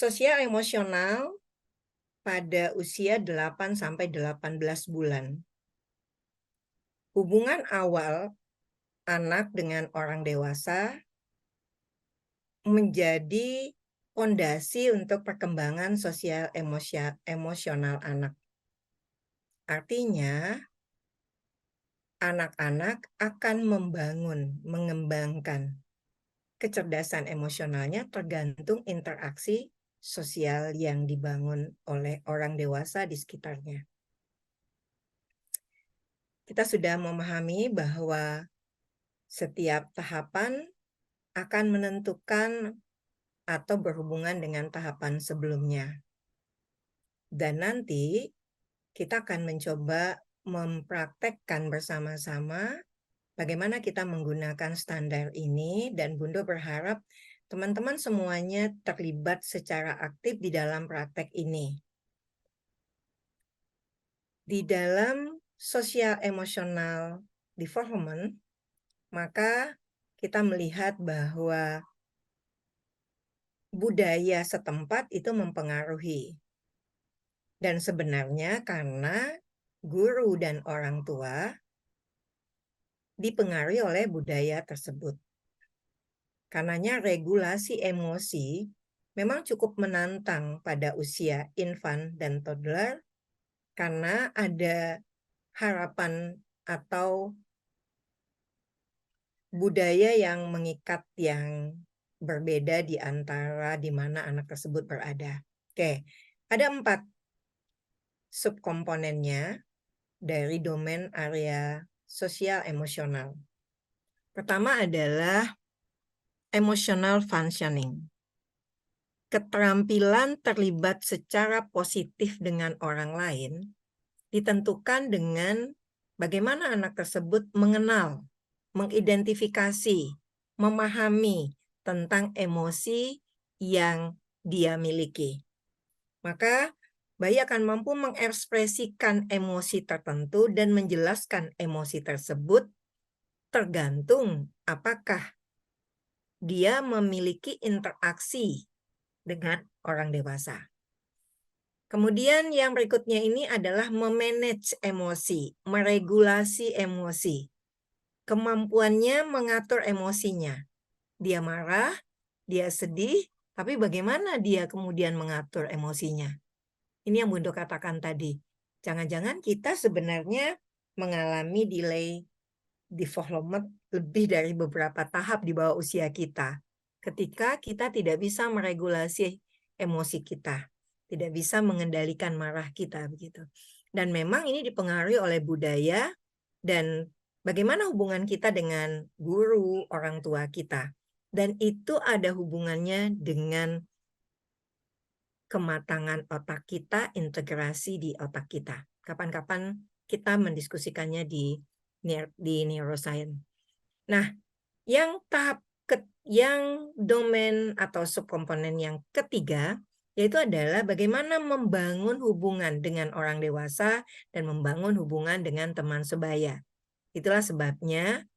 Sosial emosional pada usia 8-18 bulan. Hubungan awal anak dengan orang dewasa menjadi fondasi untuk perkembangan sosial emosional anak. Artinya, anak-anak akan mengembangkan kecerdasan emosionalnya tergantung interaksi sosial yang dibangun oleh orang dewasa di sekitarnya. Kita sudah memahami bahwa setiap tahapan akan menentukan atau berhubungan dengan tahapan sebelumnya. Dan nanti kita akan mencoba mempraktekkan bersama-sama bagaimana kita menggunakan standar ini, dan Bunda berharap teman-teman semuanya terlibat secara aktif di dalam praktek ini. Di dalam sosial emosional development, maka kita melihat bahwa budaya setempat itu mempengaruhi. Dan sebenarnya karena guru dan orang tua dipengaruhi oleh budaya tersebut. Karenanya regulasi emosi memang cukup menantang pada usia infant dan toddler karena ada harapan atau budaya yang mengikat yang berbeda di antara di mana anak tersebut berada. Oke, ada 4 subkomponennya dari domain area sosial emosional. Pertama adalah emotional functioning. Keterampilan terlibat secara positif dengan orang lain ditentukan dengan bagaimana anak tersebut mengenal, mengidentifikasi, memahami tentang emosi yang dia miliki. Maka bayi akan mampu mengekspresikan emosi tertentu dan menjelaskan emosi tersebut tergantung apakah dia memiliki interaksi dengan orang dewasa. Kemudian yang berikutnya ini adalah memanage emosi, meregulasi emosi. Kemampuannya mengatur emosinya. Dia marah, dia sedih, tapi bagaimana dia kemudian mengatur emosinya? Ini yang Bunda katakan tadi. Jangan-jangan kita sebenarnya mengalami delay development lebih dari beberapa tahap di bawah usia kita. Ketika kita tidak bisa meregulasi emosi kita, tidak bisa mengendalikan marah kita begitu. Dan memang ini dipengaruhi oleh budaya dan bagaimana hubungan kita dengan guru, orang tua kita. Dan itu ada hubungannya dengan kematangan otak kita, integrasi di otak kita. Kapan-kapan kita mendiskusikannya di neuroscience. Nah, yang domain atau subkomponen yang ketiga yaitu adalah bagaimana membangun hubungan dengan orang dewasa dan membangun hubungan dengan teman sebaya. Itulah sebabnya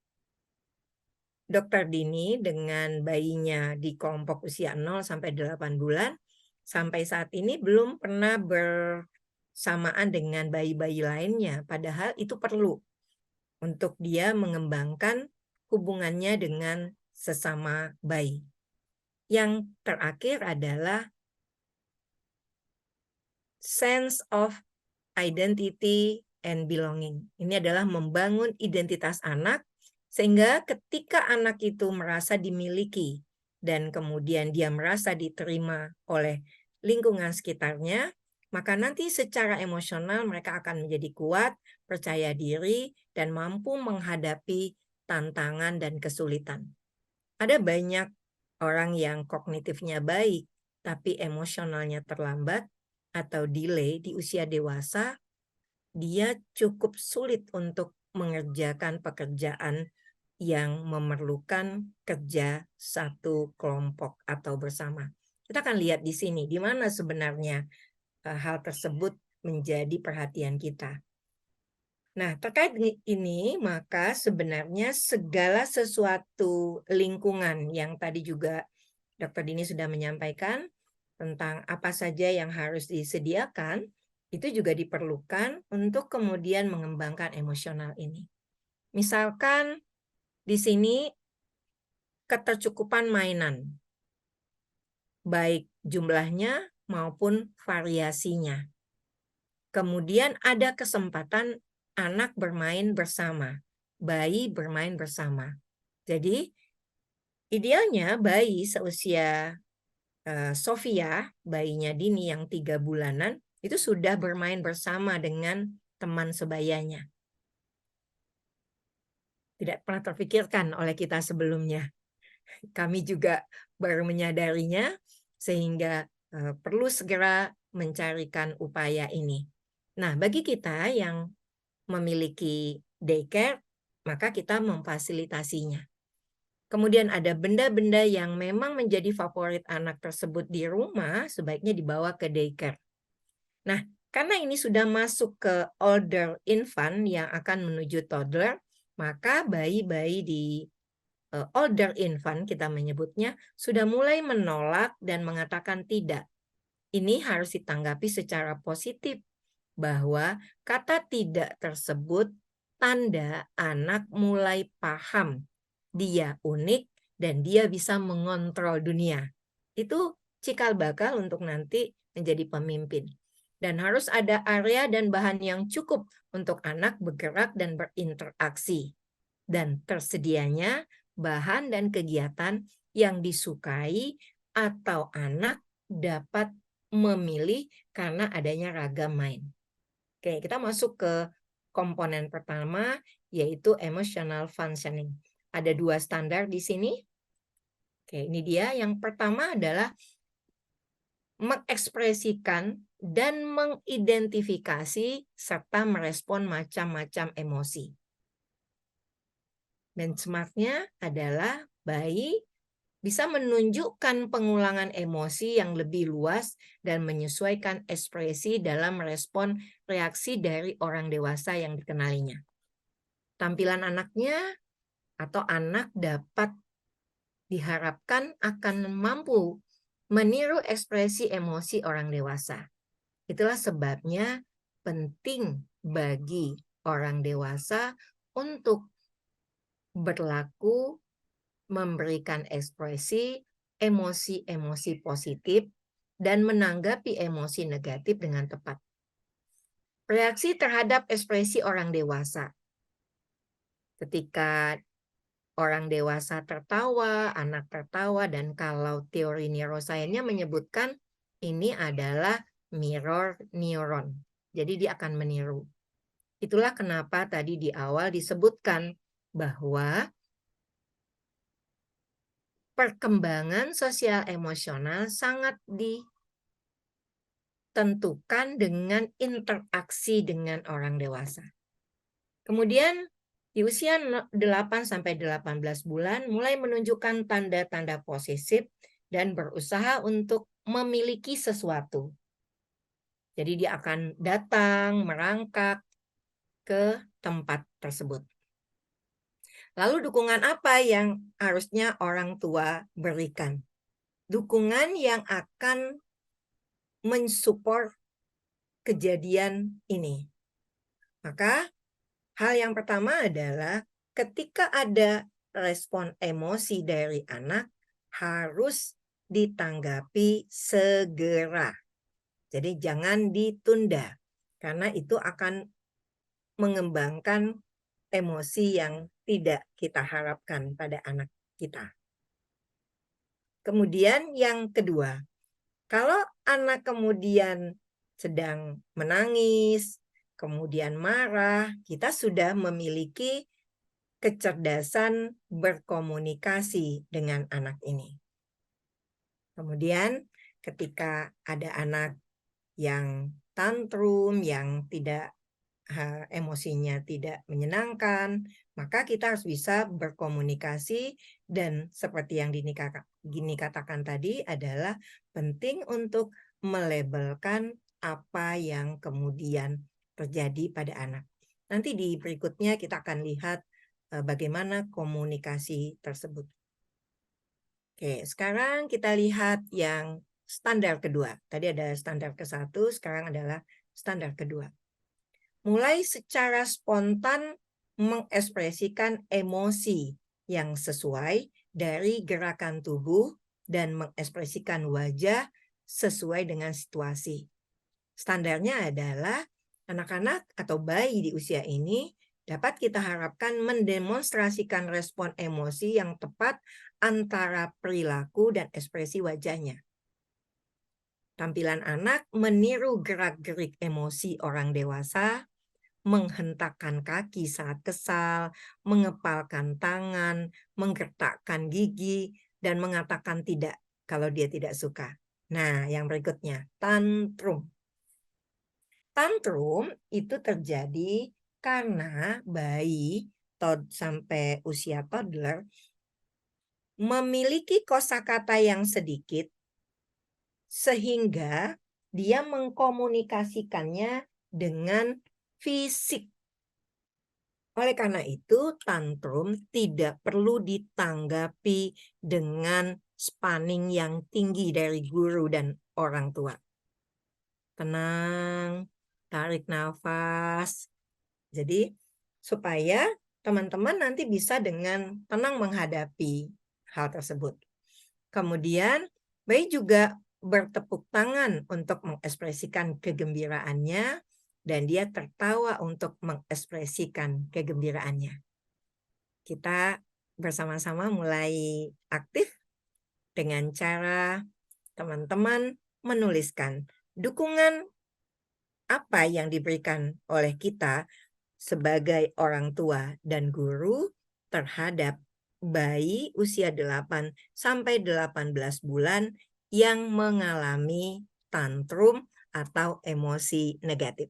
Dr. Dini dengan bayinya di kelompok usia 0-8 bulan sampai saat ini belum pernah bersamaan dengan bayi-bayi lainnya. Padahal itu perlu untuk dia mengembangkan hubungannya dengan sesama bayi. Yang terakhir adalah sense of identity and belonging. Ini adalah membangun identitas anak sehingga ketika anak itu merasa dimiliki dan kemudian dia merasa diterima oleh lingkungan sekitarnya, maka nanti secara emosional mereka akan menjadi kuat, percaya diri, dan mampu menghadapi tantangan dan kesulitan. Ada banyak orang yang kognitifnya baik, tapi emosionalnya terlambat atau delay di usia dewasa, dia cukup sulit untuk mengerjakan pekerjaan yang memerlukan kerja satu kelompok atau bersama. Kita akan lihat di sini, di mana sebenarnya hal tersebut menjadi perhatian kita. Nah, terkait ini, maka sebenarnya segala sesuatu lingkungan yang tadi juga Dr. Dini sudah menyampaikan, tentang apa saja yang harus disediakan, itu juga diperlukan untuk kemudian mengembangkan emosional ini. Misalkan di sini ketercukupan mainan, baik jumlahnya maupun variasinya. Kemudian ada kesempatan anak bermain bersama, bayi bermain bersama. Jadi idealnya bayi seusia Sofia, bayinya Dini yang 3 bulanan, itu sudah bermain bersama dengan teman sebayanya. Tidak pernah terpikirkan oleh kita sebelumnya. Kami juga baru menyadarinya, sehingga perlu segera mencarikan upaya ini. Nah, bagi kita yang memiliki daycare, maka kita memfasilitasinya. Kemudian ada benda-benda yang memang menjadi favorit anak tersebut di rumah, sebaiknya dibawa ke daycare. Nah, karena ini sudah masuk ke older infant yang akan menuju toddler, maka bayi-bayi di older infant, kita menyebutnya, sudah mulai menolak dan mengatakan tidak. Ini harus ditanggapi secara positif, bahwa kata tidak tersebut tanda anak mulai paham dia unik dan dia bisa mengontrol dunia. Itu cikal bakal untuk nanti menjadi pemimpin. Dan harus ada area dan bahan yang cukup untuk anak bergerak dan berinteraksi. Dan tersedianya bahan dan kegiatan yang disukai atau anak dapat memilih karena adanya ragam main. Oke, kita masuk ke komponen pertama, yaitu emotional functioning. Ada 2 standar di sini. Oke, ini dia. Yang pertama adalah mengekspresikan dan mengidentifikasi serta merespon macam-macam emosi. Benchmark-nya adalah bayi bisa menunjukkan pengulangan emosi yang lebih luas dan menyesuaikan ekspresi dalam merespon reaksi dari orang dewasa yang dikenalinya. Tampilan anaknya atau anak dapat diharapkan akan mampu meniru ekspresi emosi orang dewasa. Itulah sebabnya penting bagi orang dewasa untuk berlaku memberikan ekspresi emosi-emosi positif dan menanggapi emosi negatif dengan tepat. Reaksi terhadap ekspresi orang dewasa. Ketika orang dewasa tertawa, anak tertawa, dan kalau teori neuroscience-nya menyebutkan ini adalah mirror neuron. Jadi dia akan meniru. Itulah kenapa tadi di awal disebutkan bahwa perkembangan sosial emosional sangat ditentukan dengan interaksi dengan orang dewasa. Kemudian di usia 8-18 bulan mulai menunjukkan tanda-tanda posesif dan berusaha untuk memiliki sesuatu. Jadi dia akan datang, merangkak ke tempat tersebut. Lalu dukungan apa yang harusnya orang tua berikan? Dukungan yang akan mensupport kejadian ini. Maka hal yang pertama adalah ketika ada respon emosi dari anak harus ditanggapi segera. Jadi jangan ditunda karena itu akan mengembangkan emosi yang tidak kita harapkan pada anak kita. Kemudian yang kedua, kalau anak kemudian sedang menangis, kemudian marah, kita sudah memiliki kecerdasan berkomunikasi dengan anak ini. Kemudian ketika ada anak yang tantrum, yang tidak emosinya tidak menyenangkan, maka kita harus bisa berkomunikasi dan seperti yang Dini katakan tadi adalah penting untuk melabelkan apa yang kemudian terjadi pada anak. Nanti di berikutnya kita akan lihat bagaimana komunikasi tersebut. Oke, sekarang kita lihat yang standar kedua. Tadi ada standar ke-1, sekarang adalah standar kedua. Mulai secara spontan mengekspresikan emosi yang sesuai dari gerakan tubuh dan mengekspresikan wajah sesuai dengan situasi. Standarnya adalah anak-anak atau bayi di usia ini dapat kita harapkan mendemonstrasikan respon emosi yang tepat antara perilaku dan ekspresi wajahnya. Tampilan anak meniru gerak-gerik emosi orang dewasa, menghentakkan kaki saat kesal, mengepalkan tangan, menggertakkan gigi, dan mengatakan tidak kalau dia tidak suka. Nah, yang berikutnya, tantrum. Tantrum itu terjadi karena bayi sampai usia toddler memiliki kosakata yang sedikit sehingga dia mengkomunikasikannya dengan fisik. Oleh karena itu, tantrum tidak perlu ditanggapi dengan spanning yang tinggi dari guru dan orang tua. Tenang, tarik nafas. Jadi, supaya teman-teman nanti bisa dengan tenang menghadapi hal tersebut. Kemudian, bayi juga bertepuk tangan untuk mengekspresikan kegembiraannya, dan dia tertawa untuk mengekspresikan kegembiraannya. Kita bersama-sama mulai aktif dengan cara teman-teman menuliskan dukungan apa yang diberikan oleh kita sebagai orang tua dan guru terhadap bayi usia 8 sampai 18 bulan yang mengalami tantrum atau emosi negatif.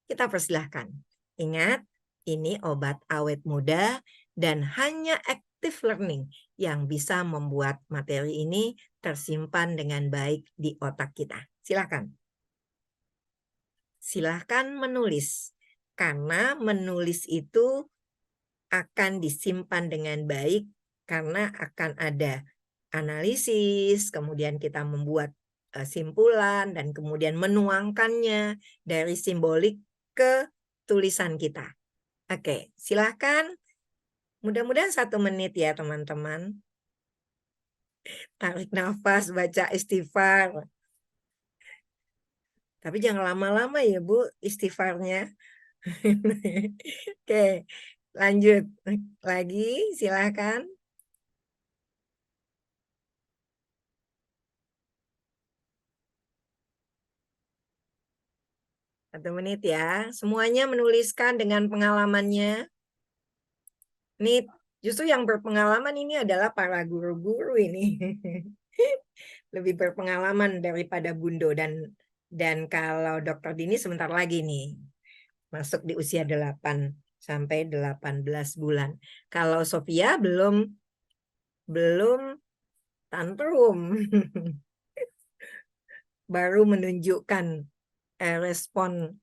Kita persilahkan. Ingat, ini obat awet muda dan hanya active learning yang bisa membuat materi ini tersimpan dengan baik di otak kita. Silakan. Silahkan menulis, karena menulis itu akan disimpan dengan baik karena akan ada analisis, kemudian kita membuat simpulan, dan kemudian menuangkannya dari simbolik ke tulisan kita. Oke, silahkan. Mudah-mudahan 1 menit ya teman-teman. Tarik nafas, baca istighfar. Tapi jangan lama-lama ya Bu istighfarnya. Oke, lanjut lagi, silahkan. Satu menit ya. Semuanya menuliskan dengan pengalamannya. Ini justru yang berpengalaman ini adalah para guru-guru ini. Lebih berpengalaman daripada Bundo, dan kalau Dokter Dini sebentar lagi nih masuk di usia 8 sampai 18 bulan. Kalau Sofia belum tantrum. Baru menunjukkan respon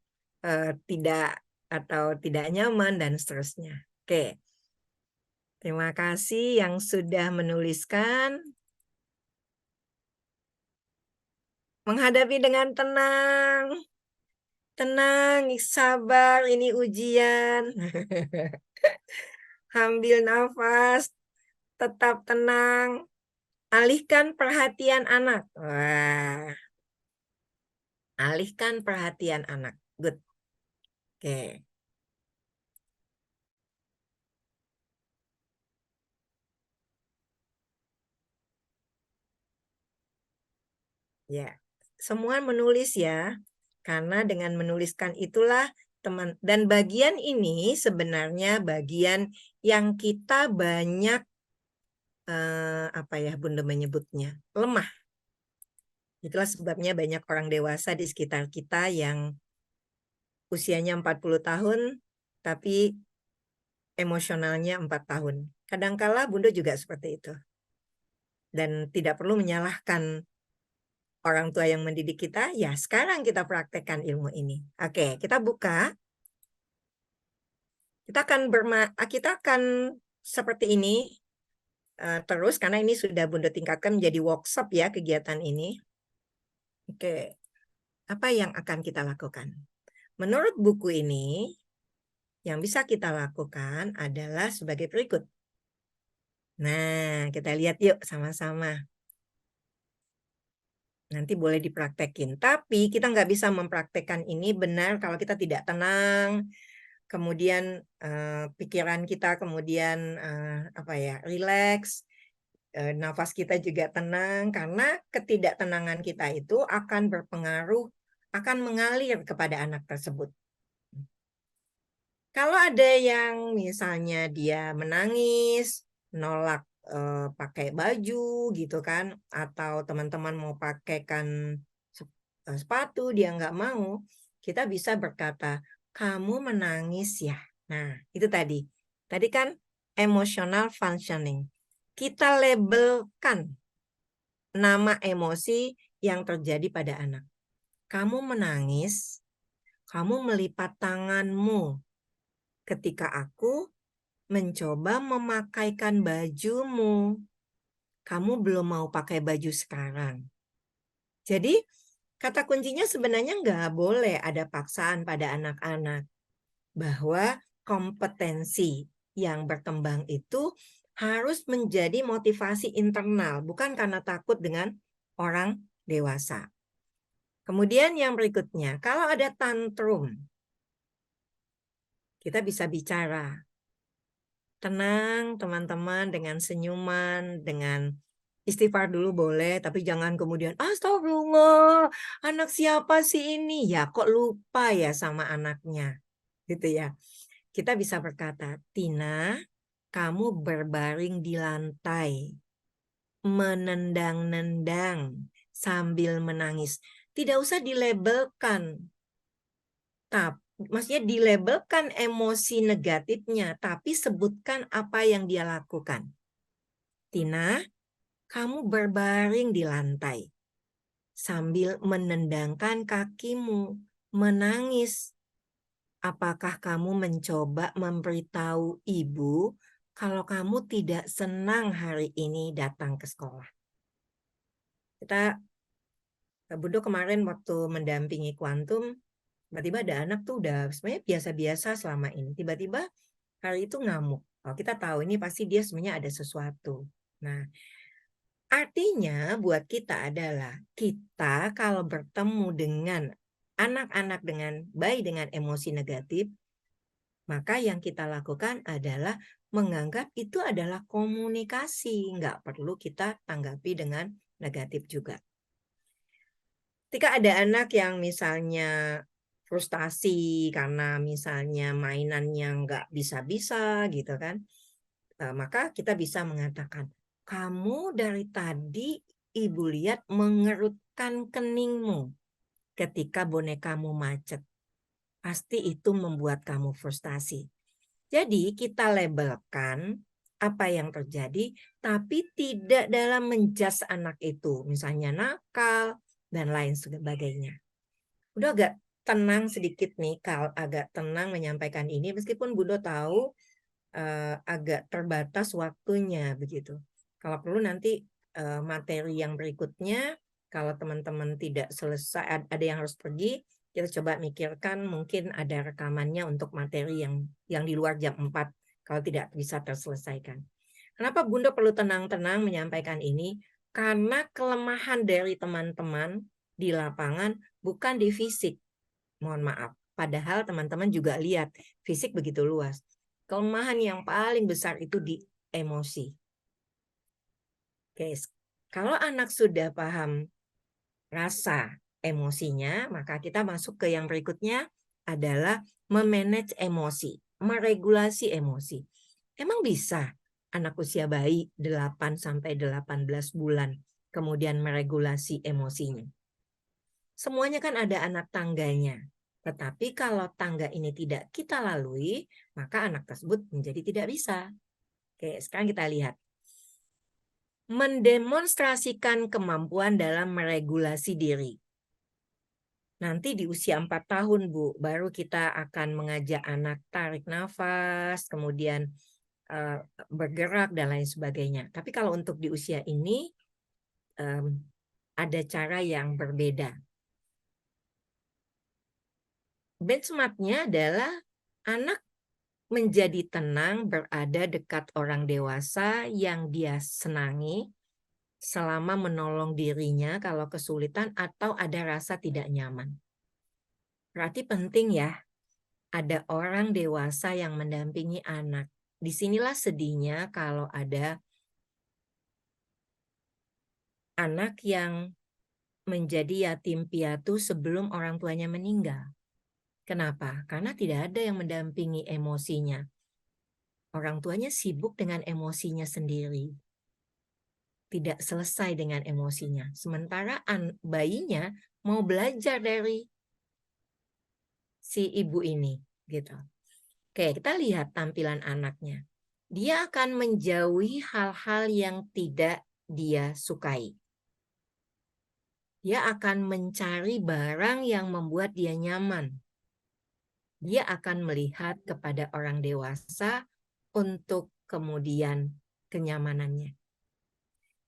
tidak atau tidak nyaman dan seterusnya. Oke. Terima kasih yang sudah menuliskan. Menghadapi dengan tenang. Tenang, sabar, ini ujian. Ambil nafas, tetap tenang. Alihkan perhatian anak. Wah. Alihkan perhatian anak. Good. Oke. Ya, semua menulis ya. Karena dengan menuliskan itulah teman, dan bagian ini sebenarnya bagian yang kita banyak apa ya Bunda menyebutnya, lemah. Itulah sebabnya banyak orang dewasa di sekitar kita yang usianya 40 tahun tapi emosionalnya 4 tahun. Kadangkala Bunda juga seperti itu. Dan tidak perlu menyalahkan orang tua yang mendidik kita, ya sekarang kita praktekkan ilmu ini. Oke, kita buka. Kita akan seperti ini terus, karena ini sudah Bunda tingkatkan menjadi workshop ya kegiatan ini. Oke, apa yang akan kita lakukan? Menurut buku ini, yang bisa kita lakukan adalah sebagai berikut. Nah, kita lihat yuk sama-sama. Nanti boleh dipraktekin. Tapi kita nggak bisa mempraktekkan ini benar kalau kita tidak tenang. Kemudian pikiran kita kemudian rileks. Nafas kita juga tenang. Karena ketidaktenangan kita itu akan berpengaruh, akan mengalir kepada anak tersebut. Kalau ada yang misalnya dia menangis, nolak pakai baju gitu kan, atau teman-teman mau pakaikan sepatu, dia nggak mau, kita bisa berkata, kamu menangis ya. Nah, itu tadi. Tadi kan emotional functioning. Kita labelkan nama emosi yang terjadi pada anak. Kamu menangis, kamu melipat tanganmu ketika aku mencoba memakaikan bajumu. Kamu belum mau pakai baju sekarang. Jadi, kata kuncinya sebenarnya nggak boleh ada paksaan pada anak-anak. Bahwa kompetensi yang berkembang itu harus menjadi motivasi internal, bukan karena takut dengan orang dewasa. Kemudian yang berikutnya, kalau ada tantrum, kita bisa bicara. Tenang teman-teman, dengan senyuman, dengan istighfar dulu boleh, tapi jangan kemudian astagfirullah, anak siapa sih ini? Ya kok lupa ya sama anaknya. Gitu ya. Kita bisa berkata, Tina, kamu berbaring di lantai, menendang-nendang sambil menangis. Tidak usah dilabelkan. Maksudnya dilabelkan emosi negatifnya, tapi sebutkan apa yang dia lakukan. Tina, kamu berbaring di lantai sambil menendangkan kakimu, menangis. Apakah kamu mencoba memberitahu ibu kalau kamu tidak senang hari ini datang ke sekolah? Bunda kemarin waktu mendampingi kuantum, tiba-tiba ada anak tuh udah sebenarnya biasa-biasa selama ini. Tiba-tiba hari itu ngamuk. Oh, kita tahu ini pasti dia sebenarnya ada sesuatu. Nah, artinya buat kita adalah kita kalau bertemu dengan anak-anak dengan bayi dengan emosi negatif, maka yang kita lakukan adalah menganggap itu adalah komunikasi. Nggak perlu kita tanggapi dengan negatif juga. Ketika ada anak yang misalnya frustasi karena misalnya mainannya nggak bisa-bisa gitu kan, maka kita bisa mengatakan, kamu dari tadi ibu lihat mengerutkan keningmu ketika bonekamu macet. Pasti itu membuat kamu frustasi. Jadi kita labelkan apa yang terjadi, tapi tidak dalam menjudge anak itu. Misalnya nakal, dan lain sebagainya. Udah agak tenang sedikit nih, agak tenang menyampaikan ini, meskipun Budo tahu agak terbatas waktunya begitu. Kalau perlu nanti materi yang berikutnya, kalau teman-teman tidak selesai, ada yang harus pergi, kita coba mikirkan mungkin ada rekamannya untuk materi yang di luar jam 4 kalau tidak bisa terselesaikan. Kenapa Bunda perlu tenang-tenang menyampaikan ini? Karena kelemahan dari teman-teman di lapangan bukan di fisik. Mohon maaf. Padahal teman-teman juga lihat fisik begitu luas. Kelemahan yang paling besar itu di emosi. Oke, kalau anak sudah paham rasa emosinya, maka kita masuk ke yang berikutnya adalah memanage emosi, meregulasi emosi. Emang bisa anak usia bayi 8 sampai 18 bulan kemudian meregulasi emosinya? Semuanya kan ada anak tangganya. Tetapi kalau tangga ini tidak kita lalui, maka anak tersebut menjadi tidak bisa. Oke, sekarang kita lihat. Mendemonstrasikan kemampuan dalam meregulasi diri. Nanti di usia 4 tahun, Bu, baru kita akan mengajak anak tarik nafas, kemudian bergerak, dan lain sebagainya. Tapi kalau untuk di usia ini, ada cara yang berbeda. Benchmark-nya adalah anak menjadi tenang berada dekat orang dewasa yang dia senangi selama menolong dirinya kalau kesulitan atau ada rasa tidak nyaman. Berarti penting ya, ada orang dewasa yang mendampingi anak. Disinilah sedihnya kalau ada anak yang menjadi yatim piatu sebelum orang tuanya meninggal. Kenapa? Karena tidak ada yang mendampingi emosinya. Orang tuanya sibuk dengan emosinya sendiri. Tidak selesai dengan emosinya. Sementara bayinya mau belajar dari si ibu ini, gitu. Oke, kita lihat tampilan anaknya. Dia akan menjauhi hal-hal yang tidak dia sukai. Dia akan mencari barang yang membuat dia nyaman. Dia akan melihat kepada orang dewasa untuk kemudian kenyamanannya.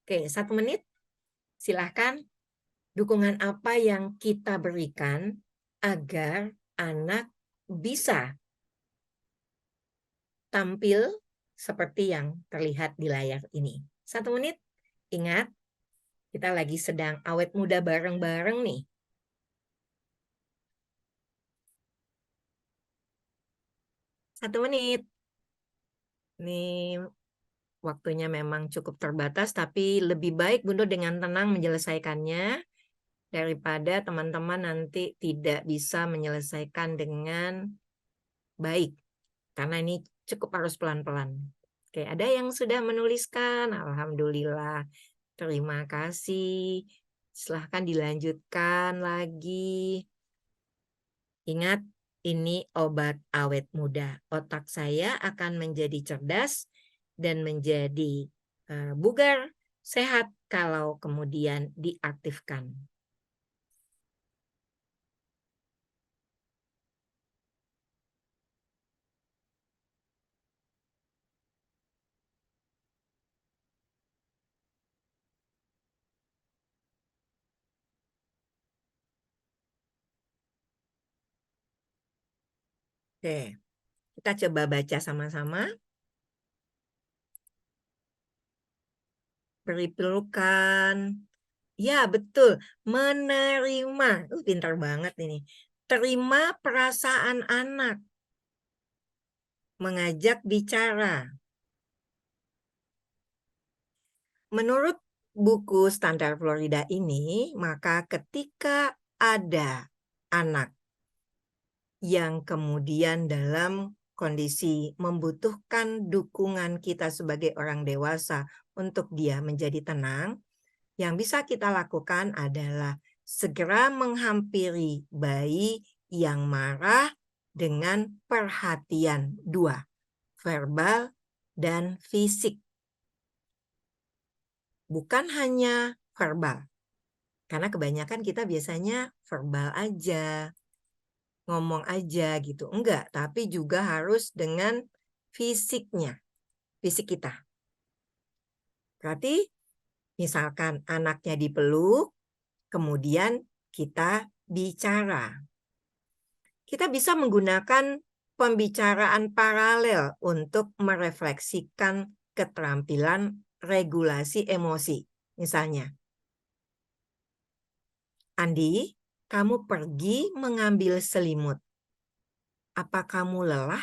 Oke, 1 menit. Silahkan. Dukungan apa yang kita berikan agar anak bisa tampil seperti yang terlihat di layar ini. 1 menit. Ingat, kita lagi sedang awet muda bareng-bareng nih. 1 menit. Ini waktunya memang cukup terbatas, tapi lebih baik Bunda dengan tenang menyelesaikannya daripada teman-teman nanti tidak bisa menyelesaikan dengan baik. Karena ini cukup harus pelan-pelan. Oke, ada yang sudah menuliskan? Alhamdulillah. Terima kasih. Silahkan dilanjutkan lagi. Ingat, ini obat awet muda. Otak saya akan menjadi cerdas dan menjadi bugar, sehat kalau kemudian diaktifkan. Oke, kita coba baca sama-sama. Beri pelukan. Ya, betul. Menerima. Pintar banget ini. Terima perasaan anak. Mengajak bicara. Menurut buku Standar Florida ini, maka ketika ada anak yang kemudian dalam kondisi membutuhkan dukungan kita sebagai orang dewasa untuk dia menjadi tenang, yang bisa kita lakukan adalah segera menghampiri bayi yang marah dengan perhatian 2, verbal dan fisik. Bukan hanya verbal, karena kebanyakan kita biasanya verbal aja, ngomong aja gitu. Enggak, tapi juga harus dengan fisiknya, fisik kita. Berarti misalkan anaknya dipeluk, kemudian kita bicara. Kita bisa menggunakan pembicaraan paralel untuk merefleksikan keterampilan regulasi emosi. Misalnya, Andi, kamu pergi mengambil selimut. Apa kamu lelah?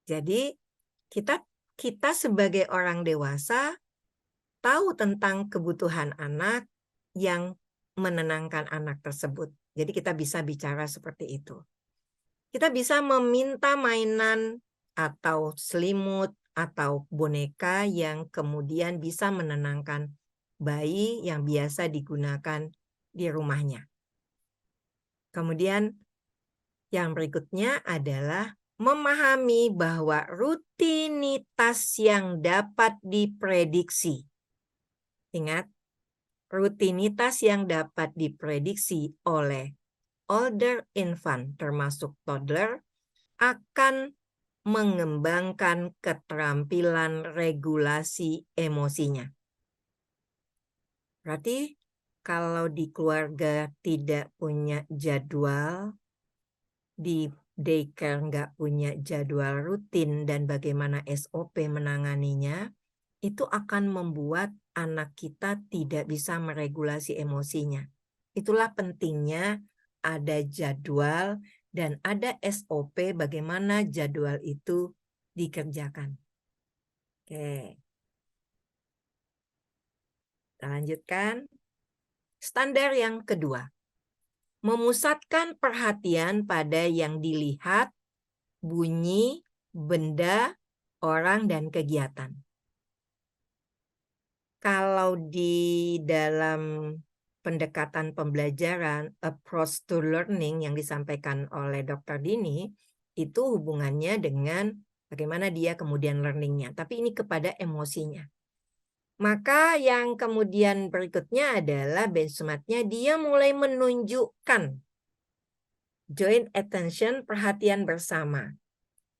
Jadi, kita sebagai orang dewasa tahu tentang kebutuhan anak yang menenangkan anak tersebut. Jadi kita bisa bicara seperti itu. Kita bisa meminta mainan atau selimut atau boneka yang kemudian bisa menenangkan bayi yang biasa digunakan di rumahnya. Kemudian yang berikutnya adalah memahami bahwa rutinitas yang dapat diprediksi. Ingat, rutinitas yang dapat diprediksi oleh older infant termasuk toddler akan mengembangkan keterampilan regulasi emosinya. Berarti kalau di keluarga tidak punya jadwal, di daycare nggak punya jadwal rutin dan bagaimana SOP menanganinya, itu akan membuat anak kita tidak bisa meregulasi emosinya. Itulah pentingnya ada jadwal dan ada SOP bagaimana jadwal itu dikerjakan. Oke. Kita lanjutkan. Standar yang kedua. Memusatkan perhatian pada yang dilihat, bunyi, benda, orang, dan kegiatan. Kalau di dalam pendekatan pembelajaran, approach to learning yang disampaikan oleh Dr. Dini, itu hubungannya dengan bagaimana dia kemudian learningnya. Tapi ini kepada emosinya. Maka yang kemudian berikutnya adalah benchmark-nya dia mulai menunjukkan joint attention, perhatian bersama.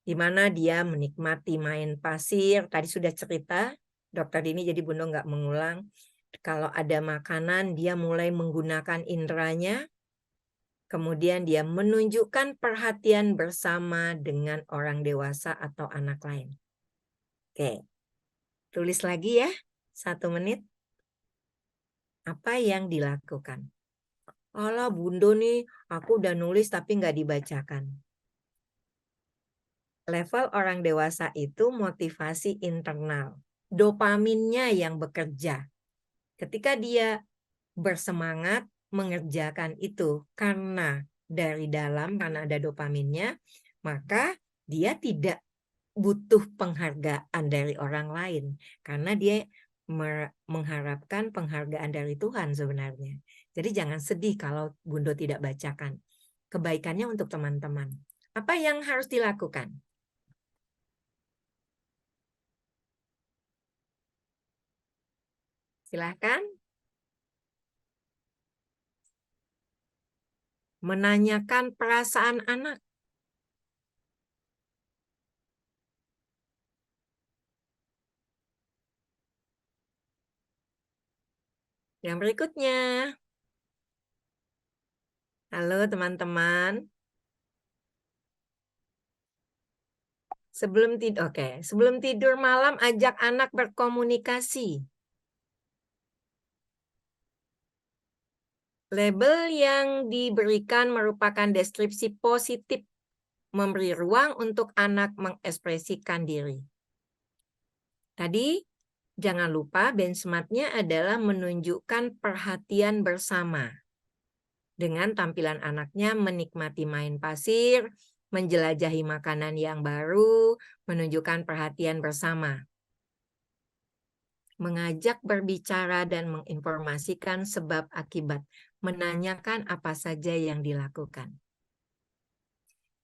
Di mana dia menikmati main pasir. Tadi sudah cerita, Dokter Dini jadi Bunda nggak mengulang. Kalau ada makanan, dia mulai menggunakan inderanya. Kemudian dia menunjukkan perhatian bersama dengan orang dewasa atau anak lain. Oke, tulis lagi ya, 1 menit. Apa yang dilakukan? Alah Bunda nih, aku udah nulis tapi nggak dibacakan. Level orang dewasa itu motivasi internal. Dopaminnya yang bekerja. Ketika dia bersemangat mengerjakan itu karena dari dalam, karena ada dopaminnya, maka dia tidak butuh penghargaan dari orang lain. Karena dia mengharapkan penghargaan dari Tuhan sebenarnya. Jadi jangan sedih kalau Bunda tidak bacakan. Kebaikannya untuk teman-teman. Apa yang harus dilakukan? Silahkan. Menanyakan perasaan anak. Yang berikutnya. Halo teman-teman. Sebelum tidur malam ajak anak berkomunikasi. Label yang diberikan merupakan deskripsi positif, memberi ruang untuk anak mengekspresikan diri. Tadi jangan lupa benchmark-nya adalah menunjukkan perhatian bersama. Dengan tampilan anaknya menikmati main pasir, menjelajahi makanan yang baru, menunjukkan perhatian bersama. Mengajak berbicara dan menginformasikan sebab akibat, menanyakan apa saja yang dilakukan.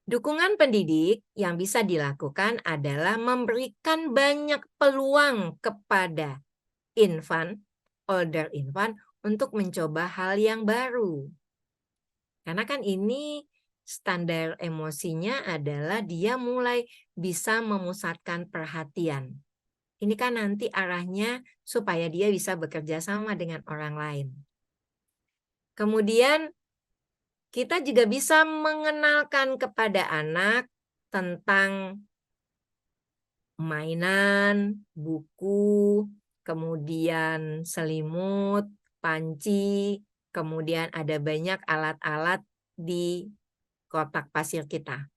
Dukungan pendidik yang bisa dilakukan adalah memberikan banyak peluang kepada infant, older infant, untuk mencoba hal yang baru. Karena kan ini standar emosinya adalah dia mulai bisa memusatkan perhatian. Ini kan nanti arahnya supaya dia bisa bekerja sama dengan orang lain. Kemudian kita juga bisa mengenalkan kepada anak tentang mainan, buku, kemudian selimut, panci, kemudian ada banyak alat-alat di kotak pasir kita.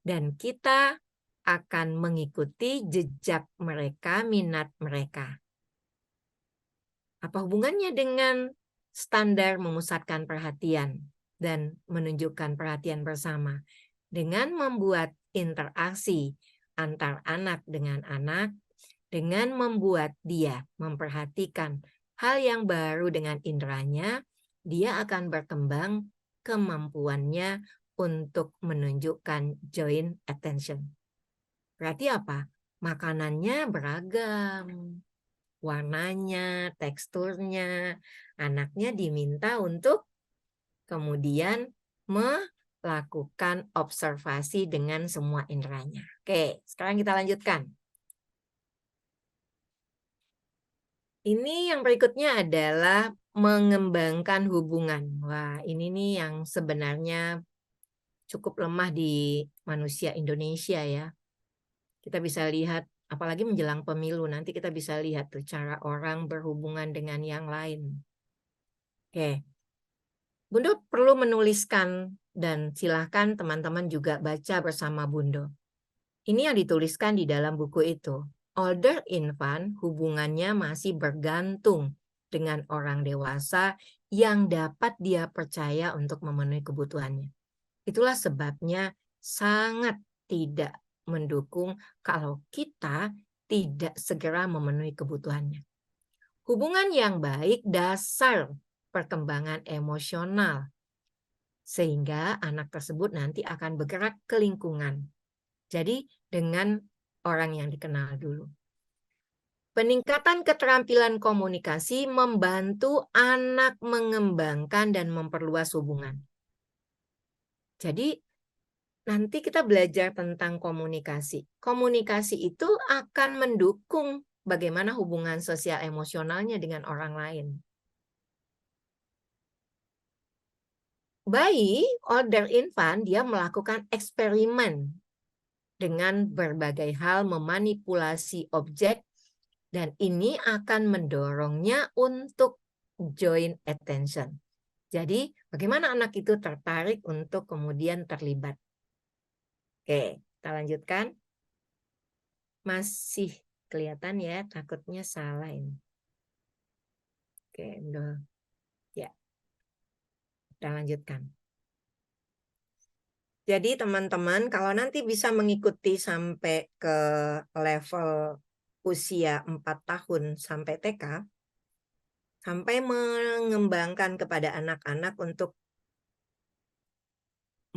Dan kita akan mengikuti jejak mereka, minat mereka. Apa hubungannya dengan standar memusatkan perhatian dan menunjukkan perhatian bersama? Dengan membuat interaksi antar anak dengan anak, dengan membuat dia memperhatikan hal yang baru dengan inderanya, dia akan berkembang kemampuannya untuk menunjukkan joint attention. Berarti apa? Makanannya beragam, warnanya, teksturnya. Anaknya diminta untuk kemudian lakukan observasi dengan semua inderanya. Oke, sekarang kita lanjutkan. Ini yang berikutnya adalah mengembangkan hubungan. Wah, ini nih yang sebenarnya cukup lemah di manusia Indonesia ya. Kita bisa lihat, apalagi menjelang pemilu, nanti kita bisa lihat tuh cara orang berhubungan dengan yang lain. Oke, Bundo perlu menuliskan dan silahkan teman-teman juga baca bersama Bundo. Ini yang dituliskan di dalam buku itu. Older infant hubungannya masih bergantung dengan orang dewasa yang dapat dia percaya untuk memenuhi kebutuhannya. Itulah sebabnya sangat tidak mendukung kalau kita tidak segera memenuhi kebutuhannya. Hubungan yang baik dasar perkembangan emosional, sehingga anak tersebut nanti akan bergerak ke lingkungan. Jadi dengan orang yang dikenal dulu. Peningkatan keterampilan komunikasi membantu anak mengembangkan dan memperluas hubungan. Jadi nanti kita belajar tentang komunikasi. Komunikasi itu akan mendukung bagaimana hubungan sosial emosionalnya dengan orang lain. Bayi, older infant, dia melakukan eksperimen dengan berbagai hal memanipulasi objek dan ini akan mendorongnya untuk join attention. Jadi, bagaimana anak itu tertarik untuk kemudian terlibat? Oke, kita lanjutkan. Masih kelihatan ya, takutnya salah ini. Oke, ya, kita lanjutkan. Jadi teman-teman, kalau nanti bisa mengikuti sampai ke level usia 4 tahun sampai TK, sampai mengembangkan kepada anak-anak untuk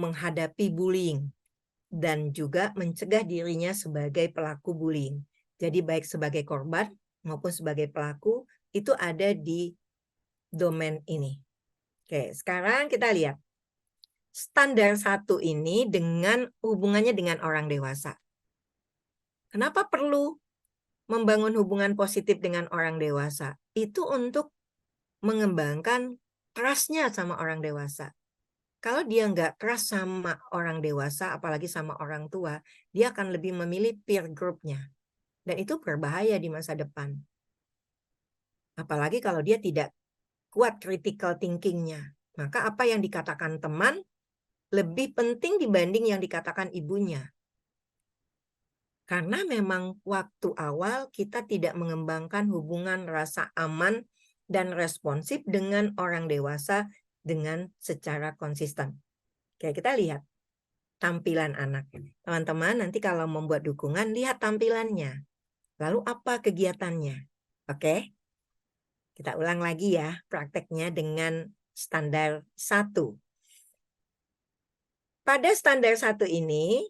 menghadapi bullying dan juga mencegah dirinya sebagai pelaku bullying. Jadi baik sebagai korban maupun sebagai pelaku itu ada di domain ini. Oke, sekarang kita lihat. Standar 1 ini dengan hubungannya dengan orang dewasa. Kenapa perlu membangun hubungan positif dengan orang dewasa? Itu untuk mengembangkan trust-nya sama orang dewasa. Kalau dia nggak trust sama orang dewasa, apalagi sama orang tua, dia akan lebih memilih peer group-nya. Dan itu berbahaya di masa depan. Apalagi kalau dia tidak kuat critical thinking-nya. Maka apa yang dikatakan teman lebih penting dibanding yang dikatakan ibunya. Karena memang waktu awal kita tidak mengembangkan hubungan rasa aman dan responsif dengan orang dewasa dengan secara konsisten. Oke, kita lihat tampilan anak. Teman-teman nanti kalau membuat dukungan, lihat tampilannya. Lalu apa kegiatannya? Oke, kita ulang lagi ya prakteknya dengan standar 1. Pada standar 1 ini,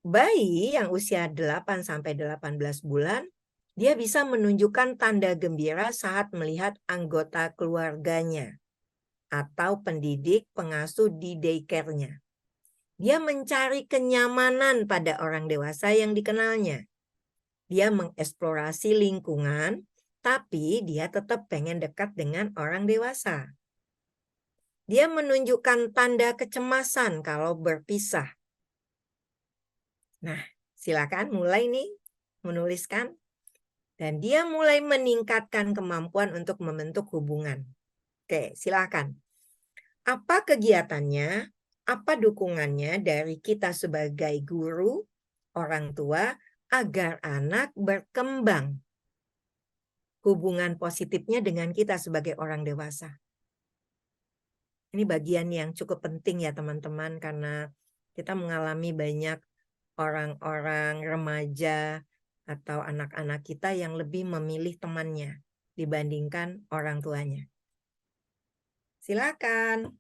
bayi yang usia 8-18 bulan, dia bisa menunjukkan tanda gembira saat melihat anggota keluarganya atau pendidik pengasuh di daycare-nya. Dia mencari kenyamanan pada orang dewasa yang dikenalnya. Dia mengeksplorasi lingkungan, tapi dia tetap pengen dekat dengan orang dewasa. Dia menunjukkan tanda kecemasan kalau berpisah. Nah, silakan mulai nih menuliskan. Dan dia mulai meningkatkan kemampuan untuk membentuk hubungan. Oke, silakan. Apa kegiatannya? Apa dukungannya dari kita sebagai guru, orang tua, agar anak berkembang hubungan positifnya dengan kita sebagai orang dewasa? Ini bagian yang cukup penting ya teman-teman, karena kita mengalami banyak orang-orang remaja atau anak-anak kita yang lebih memilih temannya dibandingkan orang tuanya. Silakan.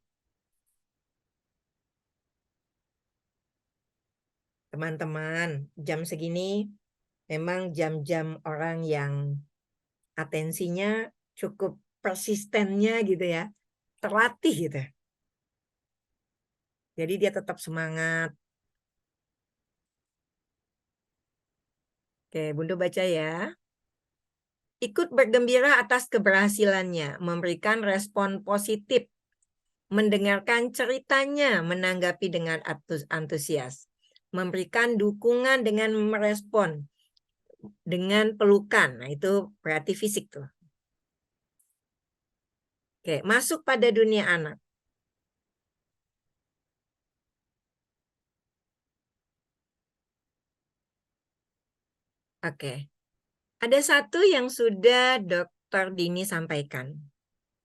Teman-teman, jam segini memang jam-jam orang yang atensinya cukup persistennya gitu ya, terlatih gitu. Jadi dia tetap semangat. Oke, Bunda baca ya. Ikut bergembira atas keberhasilannya, memberikan respon positif, mendengarkan ceritanya, menanggapi dengan antusias, memberikan dukungan dengan merespon, dengan pelukan. Nah, itu berarti fisik tuh. Oke, masuk pada dunia anak. Oke. Ada satu yang sudah Dr. Dini sampaikan,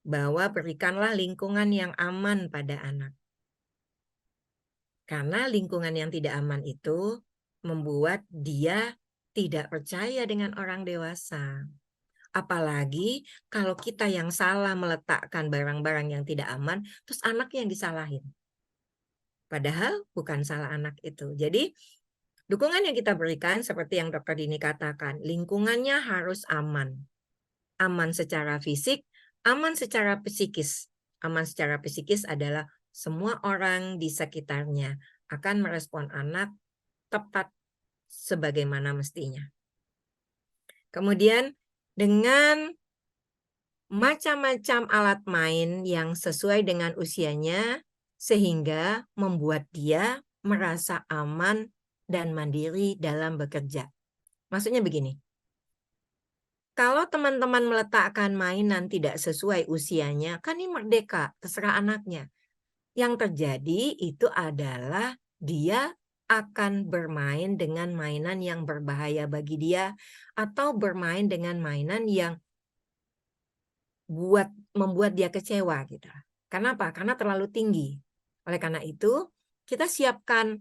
bahwa berikanlah lingkungan yang aman pada anak. Karena lingkungan yang tidak aman itu membuat dia tidak percaya dengan orang dewasa. Apalagi kalau kita yang salah meletakkan barang-barang yang tidak aman, terus anak yang disalahin. Padahal bukan salah anak itu. Jadi dukungan yang kita berikan seperti yang Dr. Dini katakan, lingkungannya harus aman. Aman secara fisik, aman secara psikis. Aman secara psikis adalah semua orang di sekitarnya akan merespon anak tepat sebagaimana mestinya. Kemudian dengan macam-macam alat main yang sesuai dengan usianya sehingga membuat dia merasa aman dan mandiri dalam bekerja. Maksudnya begini, kalau teman-teman meletakkan mainan tidak sesuai usianya, kan ini merdeka, terserah anaknya. Yang terjadi itu adalah dia akan bermain dengan mainan yang berbahaya bagi dia atau bermain dengan mainan yang membuat dia kecewa gitu. Kenapa? Karena terlalu tinggi. Oleh karena itu, kita siapkan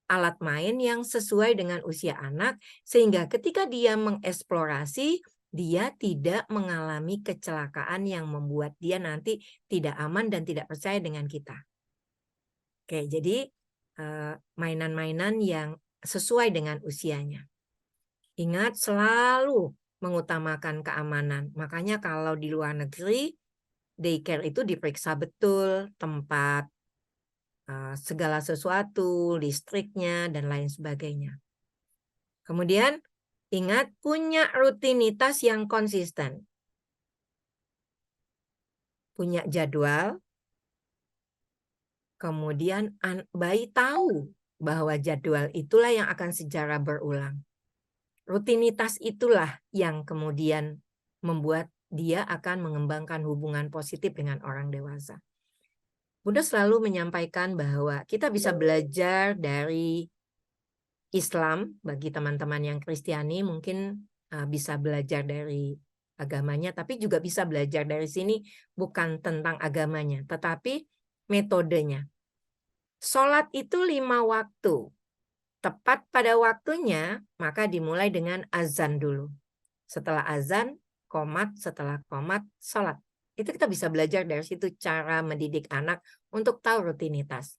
alat main yang sesuai dengan usia anak sehingga ketika dia mengeksplorasi, dia tidak mengalami kecelakaan yang membuat dia nanti tidak aman dan tidak percaya dengan kita. Oke, jadi mainan-mainan yang sesuai dengan usianya. Ingat selalu mengutamakan keamanan. Makanya kalau di luar negeri, daycare itu diperiksa betul tempat, segala sesuatu, listriknya, dan lain sebagainya. Kemudian ingat punya rutinitas yang konsisten. Punya jadwal, kemudian bayi tahu bahwa jadwal itulah yang akan secara berulang. Rutinitas itulah yang kemudian membuat dia akan mengembangkan hubungan positif dengan orang dewasa. Bunda selalu menyampaikan bahwa kita bisa belajar dari Islam, bagi teman-teman yang Kristiani mungkin bisa belajar dari agamanya, tapi juga bisa belajar dari sini bukan tentang agamanya, tetapi metodenya. Sholat itu 5 waktu. Tepat pada waktunya, maka dimulai dengan azan dulu. Setelah azan, qomat, setelah qomat, sholat. Itu kita bisa belajar dari situ cara mendidik anak untuk tahu rutinitas.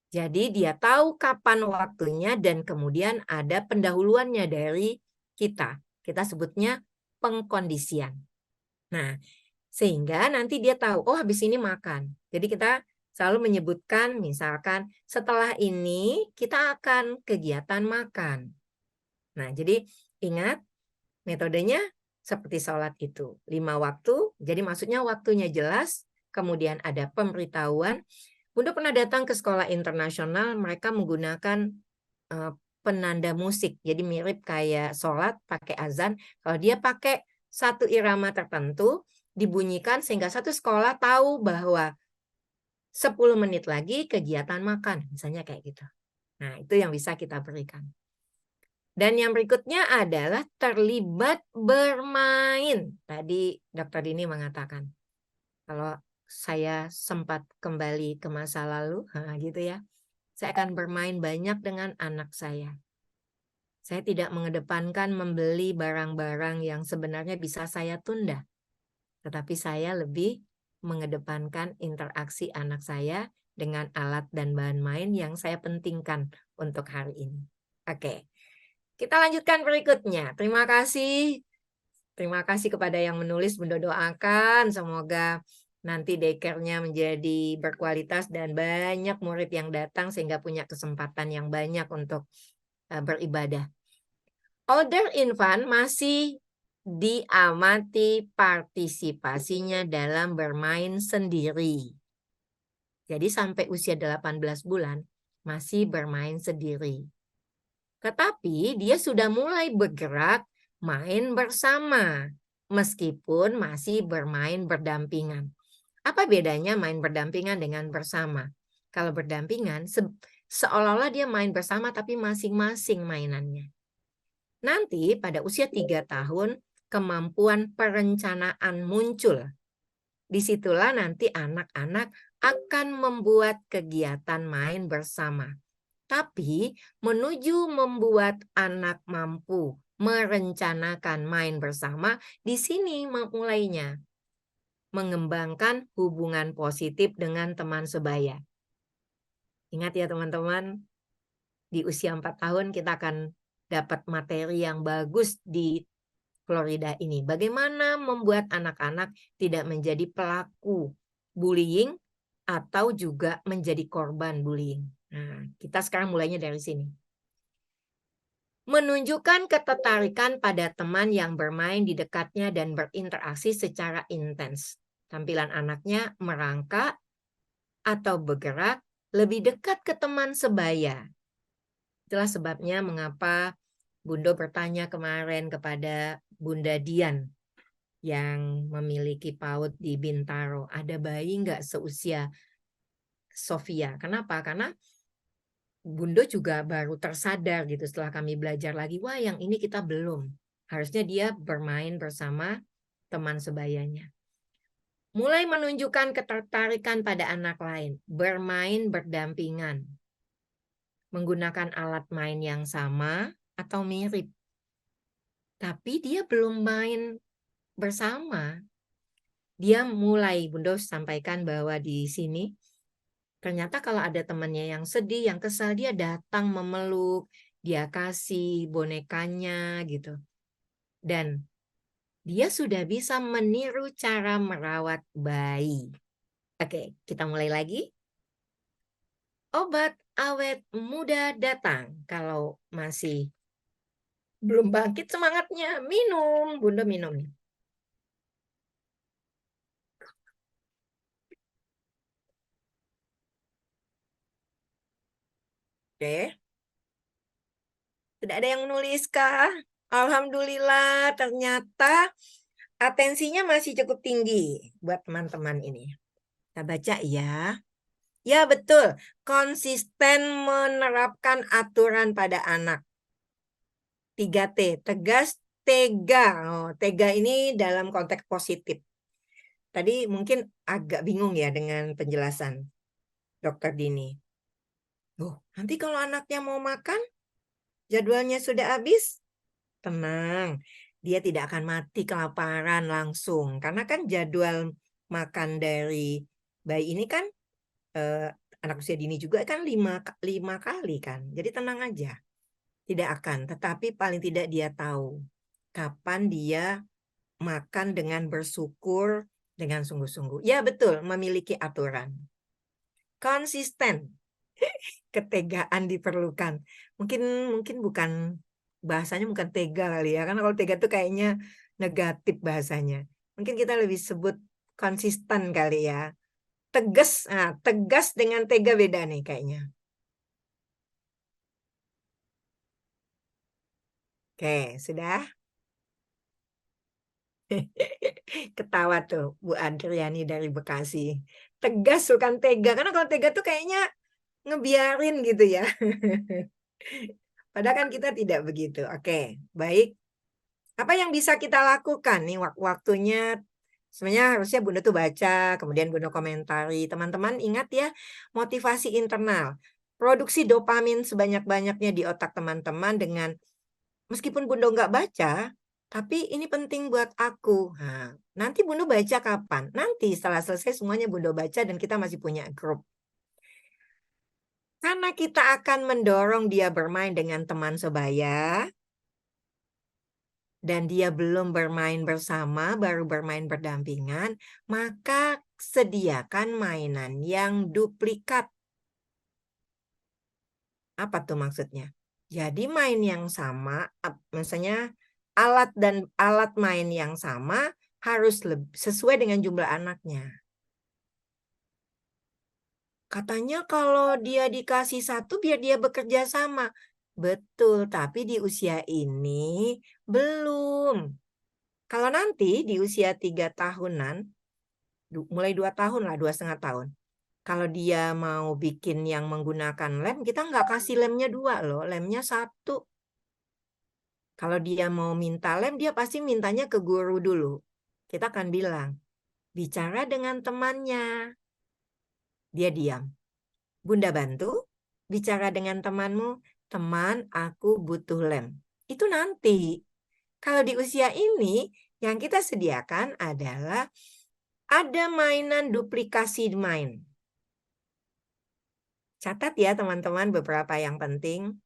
Jadi dia tahu kapan waktunya dan kemudian ada pendahuluannya dari kita. Kita sebutnya pengkondisian. Nah, sehingga nanti dia tahu, oh habis ini makan. Jadi kita selalu menyebutkan misalkan setelah ini kita akan kegiatan makan. Nah, jadi ingat metodenya seperti sholat itu. 5 waktu, jadi maksudnya waktunya jelas, kemudian ada pemberitahuan. Bunda pernah datang ke sekolah internasional, mereka menggunakan penanda musik. Jadi mirip kayak sholat pakai azan. Kalau dia pakai satu irama tertentu, dibunyikan sehingga satu sekolah tahu bahwa 10 menit lagi kegiatan makan. Misalnya kayak gitu. Nah, itu yang bisa kita berikan. Dan yang berikutnya adalah terlibat bermain. Tadi Dr. Dini mengatakan, kalau saya sempat kembali ke masa lalu, gitu ya, saya akan bermain banyak dengan anak saya. Saya tidak mengedepankan membeli barang-barang yang sebenarnya bisa saya tunda. Tetapi saya lebih mengedepankan interaksi anak saya dengan alat dan bahan main yang saya pentingkan untuk hari ini. Oke, kita lanjutkan berikutnya. Terima kasih. Terima kasih kepada yang menulis, Bunda doakan semoga nanti daycare-nya menjadi berkualitas dan banyak murid yang datang sehingga punya kesempatan yang banyak untuk beribadah. Older infant masih diamati partisipasinya dalam bermain sendiri. Jadi sampai usia 18 bulan masih bermain sendiri. Tetapi dia sudah mulai bergerak main bersama meskipun masih bermain berdampingan. Apa bedanya main berdampingan dengan bersama? Kalau berdampingan seolah-olah dia main bersama tapi masing-masing mainannya. Nanti pada usia 3 tahun kemampuan perencanaan muncul. Disitulah nanti anak-anak akan membuat kegiatan main bersama. Tapi menuju membuat anak mampu merencanakan main bersama, di sini mulainya. Mengembangkan hubungan positif dengan teman sebaya. Ingat ya teman-teman, di usia 4 tahun kita akan dapat materi yang bagus di Florida ini. Bagaimana membuat anak-anak tidak menjadi pelaku bullying atau juga menjadi korban bullying. Nah, kita sekarang mulainya dari sini. Menunjukkan ketertarikan pada teman yang bermain di dekatnya dan berinteraksi secara intens. Tampilan anaknya merangkak atau bergerak lebih dekat ke teman sebaya. Itulah sebabnya mengapa Bundo bertanya kemarin kepada Bunda Dian yang memiliki PAUD di Bintaro, ada bayi nggak seusia Sofia? Kenapa? Karena Bundo juga baru tersadar gitu setelah kami belajar lagi, wah yang ini kita belum. Harusnya dia bermain bersama teman sebayanya. Mulai menunjukkan ketertarikan pada anak lain, bermain berdampingan, menggunakan alat main yang sama atau mirip. Tapi dia belum main bersama. Dia mulai, Bundo sampaikan bahwa di sini, ternyata kalau ada temannya yang sedih, yang kesal, dia datang memeluk, dia kasih bonekanya gitu. Dan dia sudah bisa meniru cara merawat bayi. Oke, kita mulai lagi. Obat awet muda datang. Kalau masih belum bangkit semangatnya, minum. Bunda minum. Oke. Tidak ada yang menulis kah? Alhamdulillah, ternyata atensinya masih cukup tinggi buat teman-teman ini. Kita baca ya. Ya betul, konsisten menerapkan aturan pada anak. 3T, tegas, tega. Oh, tega ini dalam konteks positif. Tadi mungkin agak bingung ya dengan penjelasan Dokter Dini. Oh, nanti kalau anaknya mau makan, jadwalnya sudah habis, tenang. Dia tidak akan mati kelaparan langsung. Karena kan jadwal makan dari bayi ini kan anak usia dini juga kan 5 kali kan. Jadi tenang aja. Tidak akan. Tetapi paling tidak dia tahu kapan dia makan dengan bersyukur, dengan sungguh-sungguh. Ya betul, memiliki aturan. Konsisten. Ketegaan diperlukan. Mungkin bukan bahasanya bukan tega kali ya. Karena kalau tega tuh kayaknya negatif bahasanya. Mungkin kita lebih sebut konsisten kali ya. Tegas, tegas dengan tega beda nih kayaknya. Oke, sudah? Ketawa tuh Bu Adriani dari Bekasi. Tegas bukan tega. Karena kalau tega tuh kayaknya ngebiarin gitu ya. Padahal kan kita tidak begitu. Oke, baik. Apa yang bisa kita lakukan nih waktunya? Sebenarnya harusnya Bunda tuh baca, kemudian Bunda komentari. Teman-teman ingat ya, motivasi internal. Produksi dopamin sebanyak-banyaknya di otak teman-teman dengan meskipun Bunda nggak baca, tapi ini penting buat aku. Nah, nanti Bunda baca kapan? Nanti setelah selesai semuanya Bunda baca dan kita masih punya grup. Karena kita akan mendorong dia bermain dengan teman sebaya, dan dia belum bermain bersama, baru bermain berdampingan, maka sediakan mainan yang duplikat. Apa tuh maksudnya? Jadi main yang sama, misalnya alat main yang sama harus sesuai dengan jumlah anaknya. Katanya kalau dia dikasih satu biar dia bekerja sama. Betul, tapi di usia ini belum. Kalau nanti di usia 3 tahunan, mulai 2 tahun lah, 2,5 tahun. Kalau dia mau bikin yang menggunakan lem, kita nggak kasih lemnya 2 loh, lemnya 1. Kalau dia mau minta lem, dia pasti mintanya ke guru dulu. Kita akan bilang, bicara dengan temannya. Dia diam. Bunda bantu, bicara dengan temanmu, teman aku butuh lem. Itu nanti. Kalau di usia ini, yang kita sediakan adalah ada mainan duplikasi main. Catat ya teman-teman beberapa yang penting.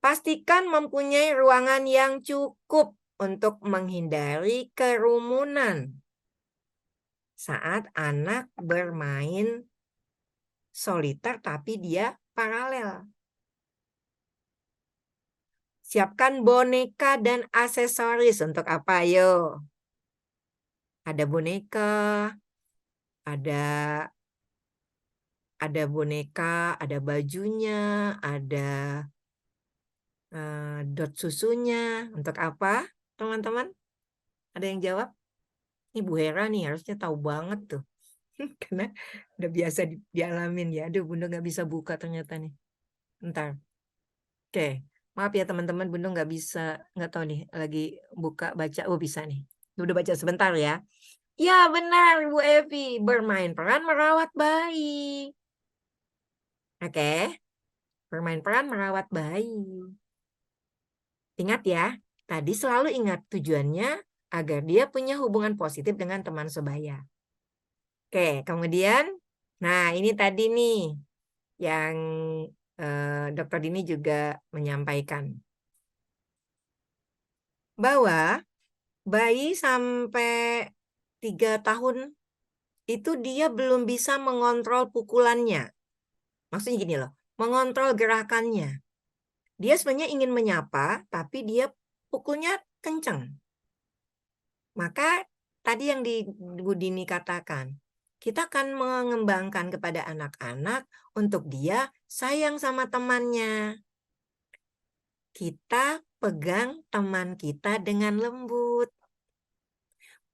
Pastikan mempunyai ruangan yang cukup untuk menghindari kerumunan saat anak bermain soliter tapi dia paralel. Siapkan boneka dan aksesoris untuk apa, yo? Ada boneka, ada boneka, ada bajunya, ada dot susunya. Untuk apa, teman-teman? Ada yang jawab? Ini Bu Hera nih harusnya tahu banget tuh. Karena udah biasa dialamin ya. Aduh, Bunda nggak bisa buka ternyata nih. Ntar. Oke. Maaf ya teman-teman, Bunda nggak tahu nih. Lagi buka baca. Oh bisa nih. Udah baca sebentar ya. Ya benar Bu Evi. Bermain peran merawat bayi. Oke. Bermain peran merawat bayi. Ingat ya. Tadi selalu ingat tujuannya agar dia punya hubungan positif dengan teman sebaya. Oke, kemudian, nah ini tadi nih yang Dokter Dini juga menyampaikan bahwa bayi sampai 3 tahun itu dia belum bisa mengontrol pukulannya. Maksudnya gini loh, mengontrol gerakannya. Dia sebenarnya ingin menyapa, tapi dia pukulnya kencang. Maka tadi yang Bu Dini katakan, kita akan mengembangkan kepada anak-anak untuk dia sayang sama temannya. Kita pegang teman kita dengan lembut.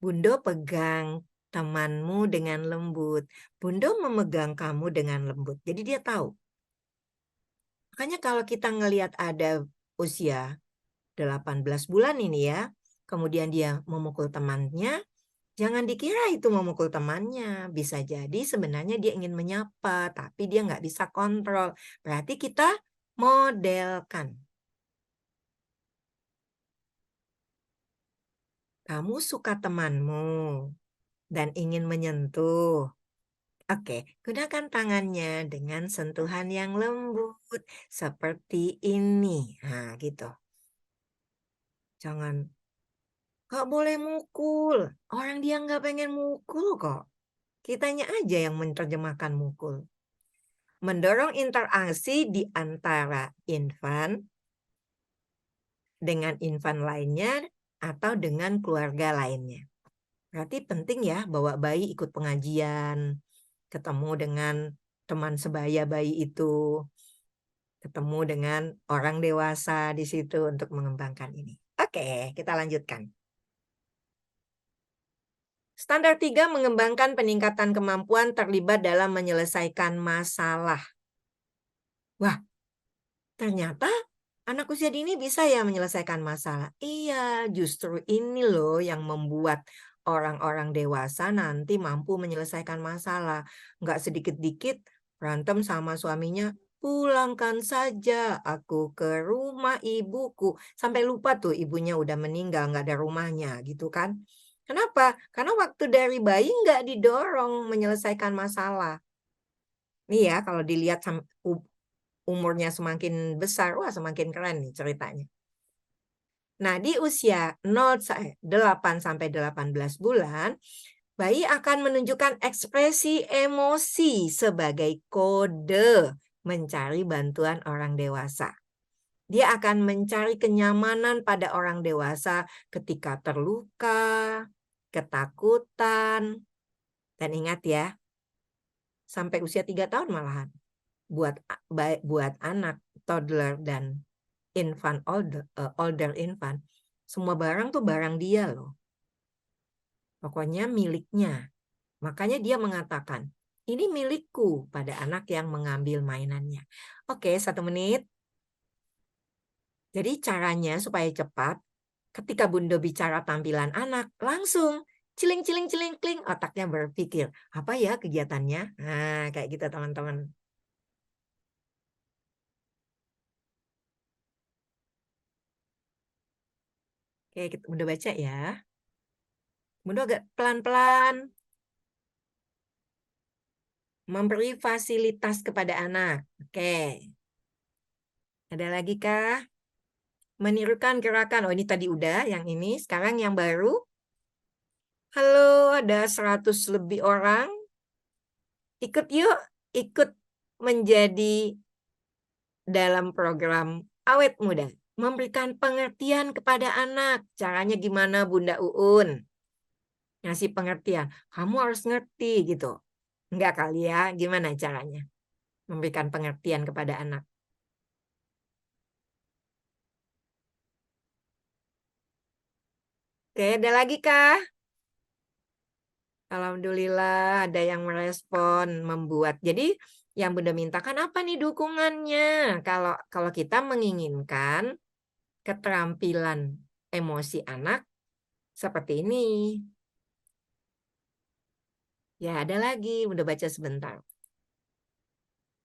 Bundo pegang temanmu dengan lembut. Bundo memegang kamu dengan lembut. Jadi dia tahu. Makanya kalau kita ngelihat ada usia 18 bulan ini ya, kemudian dia memukul temannya, jangan dikira itu memukul temannya. Bisa jadi sebenarnya dia ingin menyapa, tapi dia nggak bisa kontrol. Berarti kita modelkan. Kamu suka temanmu dan ingin menyentuh. Oke, gunakan tangannya dengan sentuhan yang lembut seperti ini. Nah, gitu. Jangan, gak boleh mukul. Orang dia nggak pengen mukul kok. Kitanya aja yang menerjemahkan mukul. Mendorong interaksi di antara infan dengan infan lainnya atau dengan keluarga lainnya. Berarti penting ya bawa bayi ikut pengajian, ketemu dengan teman sebaya bayi itu, ketemu dengan orang dewasa di situ untuk mengembangkan ini. Oke, kita lanjutkan. Standar 3 mengembangkan peningkatan kemampuan terlibat dalam menyelesaikan masalah. Wah, ternyata anak usia dini bisa ya menyelesaikan masalah. Iya, justru ini loh yang membuat orang-orang dewasa nanti mampu menyelesaikan masalah. Nggak sedikit-dikit berantem sama suaminya, pulangkan saja aku ke rumah ibuku. Sampai lupa tuh ibunya udah meninggal, nggak ada rumahnya gitu kan. Kenapa? Karena waktu dari bayi nggak didorong menyelesaikan masalah. Nih ya, kalau dilihat umurnya semakin besar, wah semakin keren nih ceritanya. Nah, di usia 8 sampai 18 bulan, Bayi akan menunjukkan ekspresi emosi sebagai kode mencari bantuan orang dewasa. Dia akan mencari kenyamanan pada orang dewasa ketika terluka, ketakutan. Dan ingat ya, sampai usia 3 tahun malahan. Buat anak, toddler, dan older infant, semua barang tuh barang dia loh. Pokoknya miliknya. Makanya dia mengatakan, ini milikku pada anak yang mengambil mainannya. Oke, 1 menit. Jadi caranya supaya cepat, ketika Bunda bicara tampilan anak, langsung ciling ciling ciling kling, otaknya berpikir, apa ya kegiatannya? Nah, kayak gitu teman-teman. Oke, Bunda baca ya. Bunda agak pelan-pelan memberi fasilitas kepada anak. Oke. Ada lagi kah? Menirukan gerakan. Oh, ini tadi udah yang ini. Sekarang yang baru. Halo, ada 100 lebih orang. Ikut yuk, ikut menjadi dalam program Awet Muda. Memberikan pengertian kepada anak. Caranya gimana Bunda Uun? Ngasih pengertian. Kamu harus ngerti gitu. Enggak kali ya, gimana caranya? Memberikan pengertian kepada anak. Oke, ada lagi kah? Alhamdulillah ada yang merespon, membuat. Jadi yang Bunda mintakan apa nih dukungannya? Kalau kita menginginkan keterampilan emosi anak seperti ini. Ya, ada lagi, Bunda baca sebentar.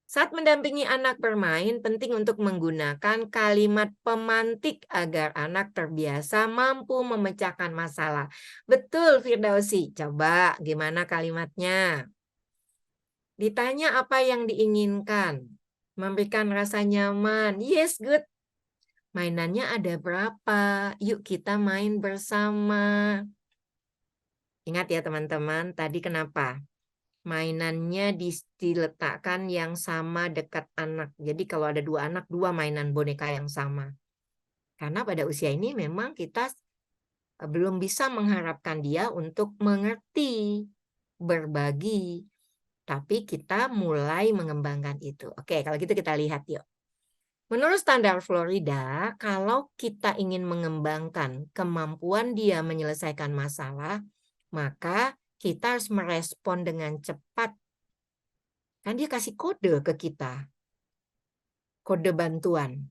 Saat mendampingi anak bermain, penting untuk menggunakan kalimat pemantik agar anak terbiasa mampu memecahkan masalah. Betul, Firdausi. Coba gimana kalimatnya? Ditanya apa yang diinginkan. Memberikan rasa nyaman. Yes, good. Mainannya ada berapa? Yuk kita main bersama. Ingat ya teman-teman, tadi kenapa? Mainannya diletakkan yang sama dekat anak. Jadi kalau ada 2 anak, 2 mainan boneka yang sama. Karena pada usia ini memang kita belum bisa mengharapkan dia untuk mengerti, berbagi. Tapi kita mulai mengembangkan itu. Oke, kalau gitu kita lihat yuk. Menurut standar Florida, kalau kita ingin mengembangkan kemampuan dia menyelesaikan masalah, maka kita harus merespon dengan cepat. Kan dia kasih kode ke kita. Kode bantuan.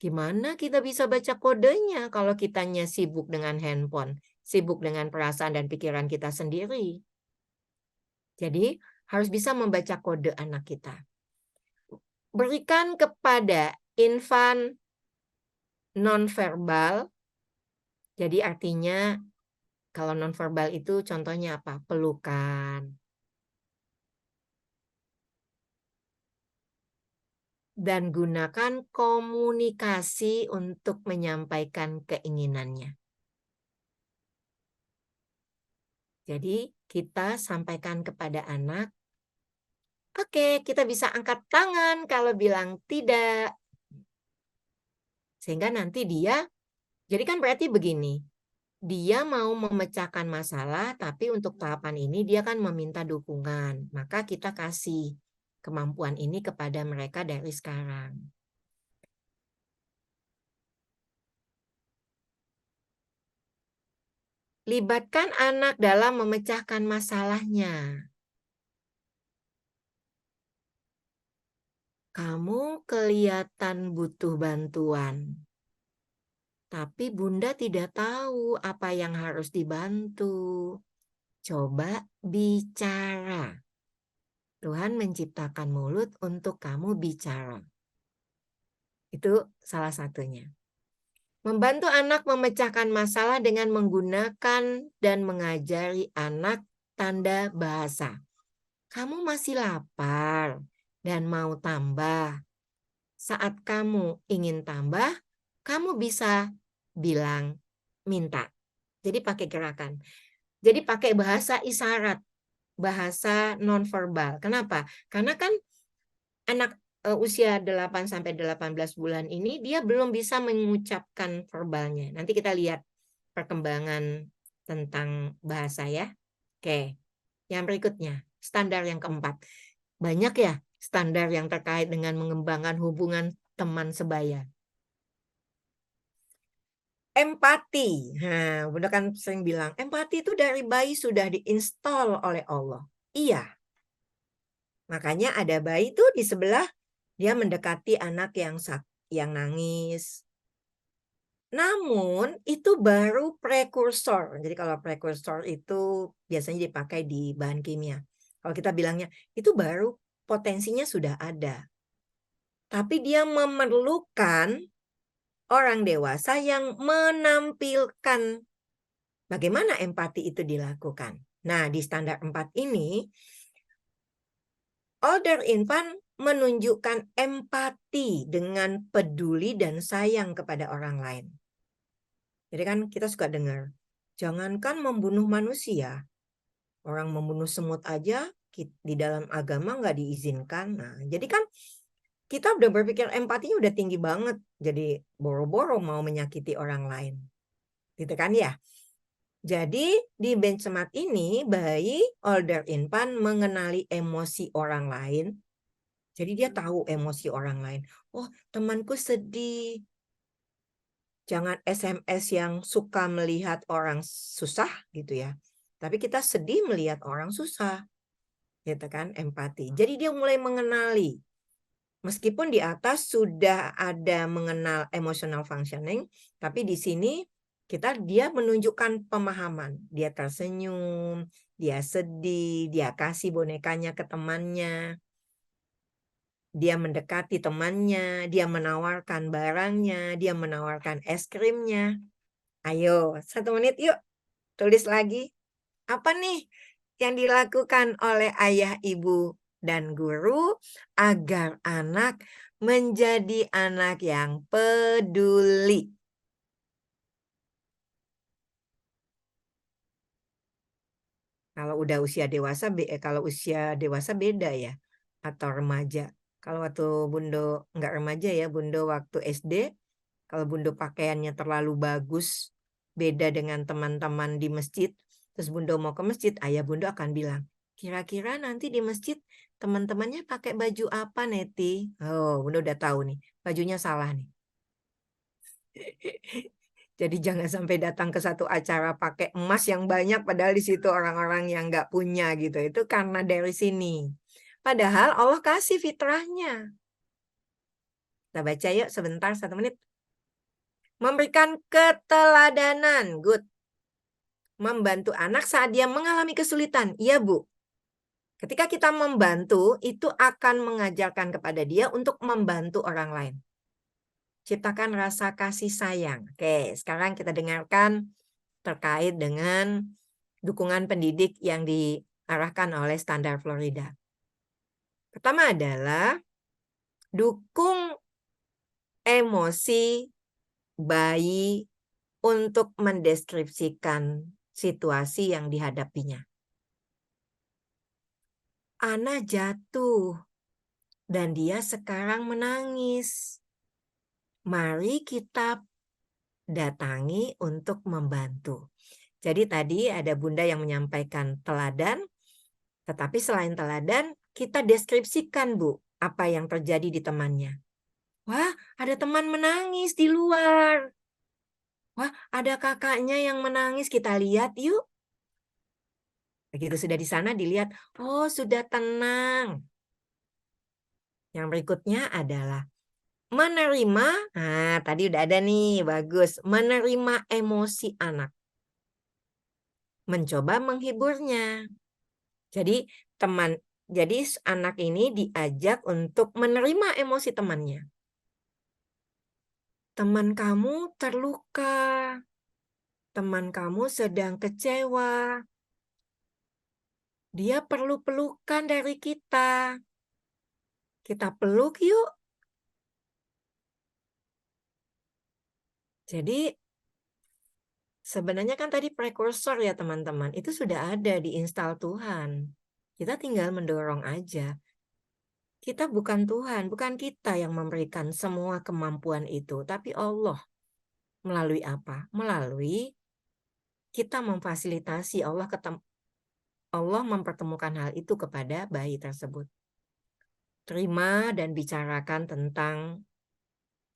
Gimana kita bisa baca kodenya kalau kitanya sibuk dengan handphone, sibuk dengan perasaan dan pikiran kita sendiri. Jadi harus bisa membaca kode anak kita. Berikan kepada infan nonverbal. Jadi artinya kalau nonverbal itu contohnya apa? Pelukan. Dan gunakan komunikasi untuk menyampaikan keinginannya. Jadi kita sampaikan kepada anak, oke, kita bisa angkat tangan kalau bilang tidak. Sehingga nanti dia, jadi kan berarti begini, dia mau memecahkan masalah, tapi untuk tahapan ini dia kan meminta dukungan. Maka kita kasih kemampuan ini kepada mereka dari sekarang. Libatkan anak dalam memecahkan masalahnya. Kamu kelihatan butuh bantuan. Tapi Bunda tidak tahu apa yang harus dibantu. Coba bicara. Tuhan menciptakan mulut untuk kamu bicara. Itu salah satunya. Membantu anak memecahkan masalah dengan menggunakan dan mengajari anak tanda bahasa. Kamu masih lapar dan mau tambah. Saat kamu ingin tambah, kamu bisa bilang minta. Jadi pakai gerakan. Jadi pakai bahasa isyarat, bahasa nonverbal. Kenapa? Karena kan anak usia 8 sampai 18 bulan ini dia belum bisa mengucapkan verbalnya. Nanti kita lihat perkembangan tentang bahasa ya. Oke. Yang berikutnya, standar yang keempat. Banyak ya standar yang terkait dengan mengembangkan hubungan teman sebaya. Empati. Nah, Bunda kan sering bilang, empati itu dari bayi sudah diinstal oleh Allah. Iya. Makanya ada bayi tuh di sebelah, dia mendekati anak yang nangis. Namun itu baru prekursor. Jadi kalau prekursor itu biasanya dipakai di bahan kimia. Kalau kita bilangnya itu baru potensinya sudah ada. Tapi dia memerlukan orang dewasa yang menampilkan bagaimana empati itu dilakukan. Nah, di standar 4 ini, older infant menunjukkan empati dengan peduli dan sayang kepada orang lain. Jadi kan kita suka dengar, jangankan membunuh manusia, orang membunuh semut aja di dalam agama nggak diizinkan. Nah, jadi kan kita udah berpikir empatinya udah tinggi banget, jadi boro-boro mau menyakiti orang lain. Gitu kan ya? Jadi di benchmark ini bayi older infant mengenali emosi orang lain. Jadi dia tahu emosi orang lain. Oh, temanku sedih. Jangan SMS yang suka melihat orang susah gitu ya. Tapi kita sedih melihat orang susah. Gitu kan, empati. Jadi dia mulai mengenali. Meskipun di atas sudah ada mengenal emotional functioning, tapi di sini dia menunjukkan pemahaman. Dia tersenyum, dia sedih, dia kasih bonekanya ke temannya. Dia mendekati temannya, dia menawarkan barangnya, dia menawarkan es krimnya. Ayo, 1 menit yuk, tulis lagi. Apa nih yang dilakukan oleh ayah, ibu, dan guru agar anak menjadi anak yang peduli? Kalau udah kalau usia dewasa beda ya, atau remaja. Kalau waktu Bundo nggak remaja ya, Bundo waktu SD, kalau Bundo pakaiannya terlalu bagus, beda dengan teman-teman di masjid, terus Bundo mau ke masjid, ayah Bundo akan bilang, kira-kira nanti di masjid teman-temannya pakai baju apa, Neti? Oh, Bundo udah tahu nih, bajunya salah nih. Jadi jangan sampai datang ke satu acara pakai emas yang banyak padahal di situ orang-orang yang nggak punya gitu. Itu karena dari sini. Padahal Allah kasih fitrahnya. Kita baca yuk sebentar, 1 menit. Memberikan keteladanan, good. Membantu anak saat dia mengalami kesulitan. Iya, Bu. Ketika kita membantu, itu akan mengajarkan kepada dia untuk membantu orang lain. Ciptakan rasa kasih sayang. Oke, sekarang kita dengarkan terkait dengan dukungan pendidik yang diarahkan oleh Standar Florida. Pertama adalah dukung emosi bayi untuk mendeskripsikan situasi yang dihadapinya. Ana jatuh dan dia sekarang menangis. Mari kita datangi untuk membantu. Jadi tadi ada Bunda yang menyampaikan teladan, tetapi selain teladan, kita deskripsikan, Bu, apa yang terjadi di temannya. Wah, ada teman menangis di luar. Wah, ada kakaknya yang menangis, kita lihat yuk. Begitu sudah di sana dilihat, oh sudah tenang. Yang berikutnya adalah menerima, nah tadi udah ada nih, bagus. Menerima emosi anak. Mencoba menghiburnya. Jadi anak ini diajak untuk menerima emosi temannya. Teman kamu terluka. Teman kamu sedang kecewa. Dia perlu pelukan dari kita. Kita peluk yuk. Jadi Sebenarnya kan tadi prekursor ya teman-teman, itu sudah ada diinstal Tuhan. Kita tinggal mendorong aja. Kita bukan Tuhan, bukan kita yang memberikan semua kemampuan itu, tapi Allah. Melalui apa? Melalui kita memfasilitasi Allah mempertemukan hal itu kepada bayi tersebut. Terima dan bicarakan tentang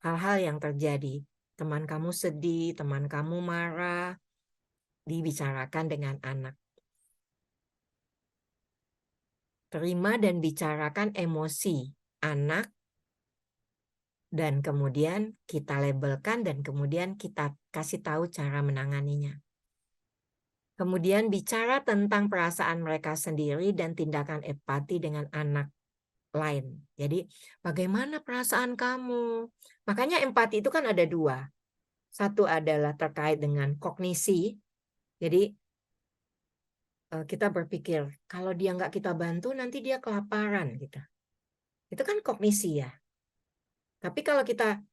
hal-hal yang terjadi. Teman kamu sedih, teman kamu marah, dibicarakan dengan anak. Terima dan bicarakan emosi anak, dan kemudian kita labelkan dan kemudian kita kasih tahu cara menanganinya. Kemudian bicara tentang perasaan mereka sendiri dan tindakan empati dengan anak lain. Jadi bagaimana perasaan kamu? Makanya empati itu kan ada dua. Satu adalah terkait dengan kognisi. Jadi kita berpikir kalau dia nggak kita bantu nanti dia kelaparan gitu. Itu kan kognisi ya. Tapi kalau kita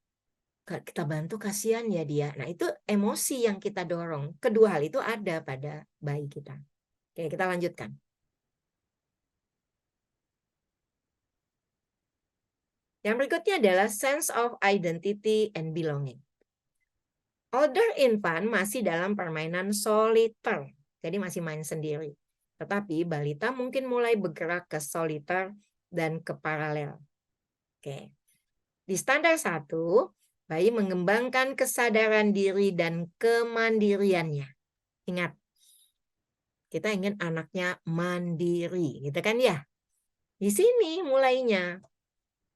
bantu kasihan ya dia. Nah itu emosi yang kita dorong. Kedua hal itu ada pada bayi kita. Oke, kita lanjutkan. Yang berikutnya adalah sense of identity and belonging. Older infant masih dalam permainan soliter, jadi masih main sendiri. Tetapi balita mungkin mulai bergerak ke soliter dan ke paralel. Oke. Di standar 1, bayi mengembangkan kesadaran diri dan kemandiriannya. Ingat, kita ingin anaknya mandiri, gitu kan ya? Di sini mulainya.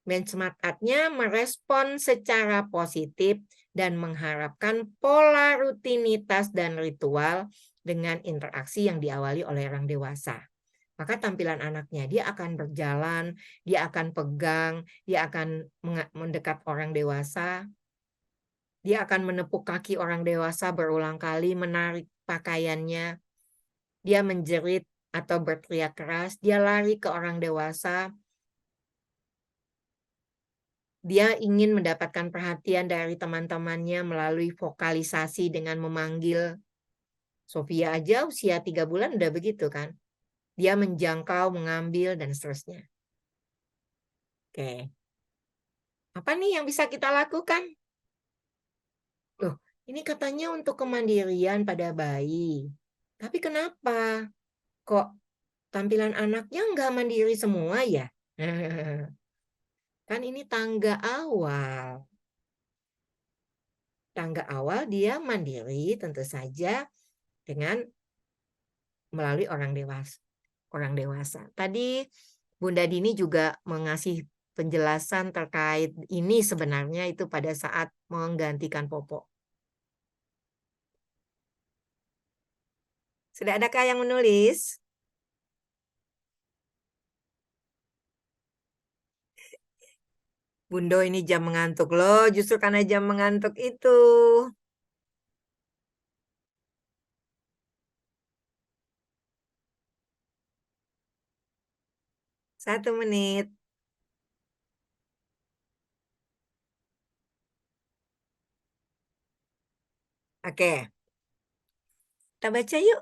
Benchmark-nya merespon secara positif dan mengharapkan pola rutinitas dan ritual dengan interaksi yang diawali oleh orang dewasa. Maka tampilan anaknya, dia akan berjalan, dia akan pegang, dia akan mendekat orang dewasa, dia akan menepuk kaki orang dewasa berulang kali, menarik pakaiannya, dia menjerit atau berteriak keras, dia lari ke orang dewasa, dia ingin mendapatkan perhatian dari teman-temannya melalui vokalisasi dengan memanggil. Sofia aja usia 3 bulan udah begitu kan. Dia menjangkau, mengambil, dan seterusnya. Oke. Apa nih yang bisa kita lakukan? Loh, ini katanya untuk kemandirian pada bayi. Tapi kenapa? Kok tampilan anaknya nggak mandiri semua ya? Kan ini tangga awal. Tangga awal dia mandiri tentu saja dengan melalui orang dewasa. Tadi Bunda Dini juga mengasih penjelasan terkait ini sebenarnya itu pada saat menggantikan popok. Sudah adakah yang menulis? Bundo ini jam mengantuk loh, justru karena jam mengantuk itu. 1 menit. Oke. Kita baca yuk.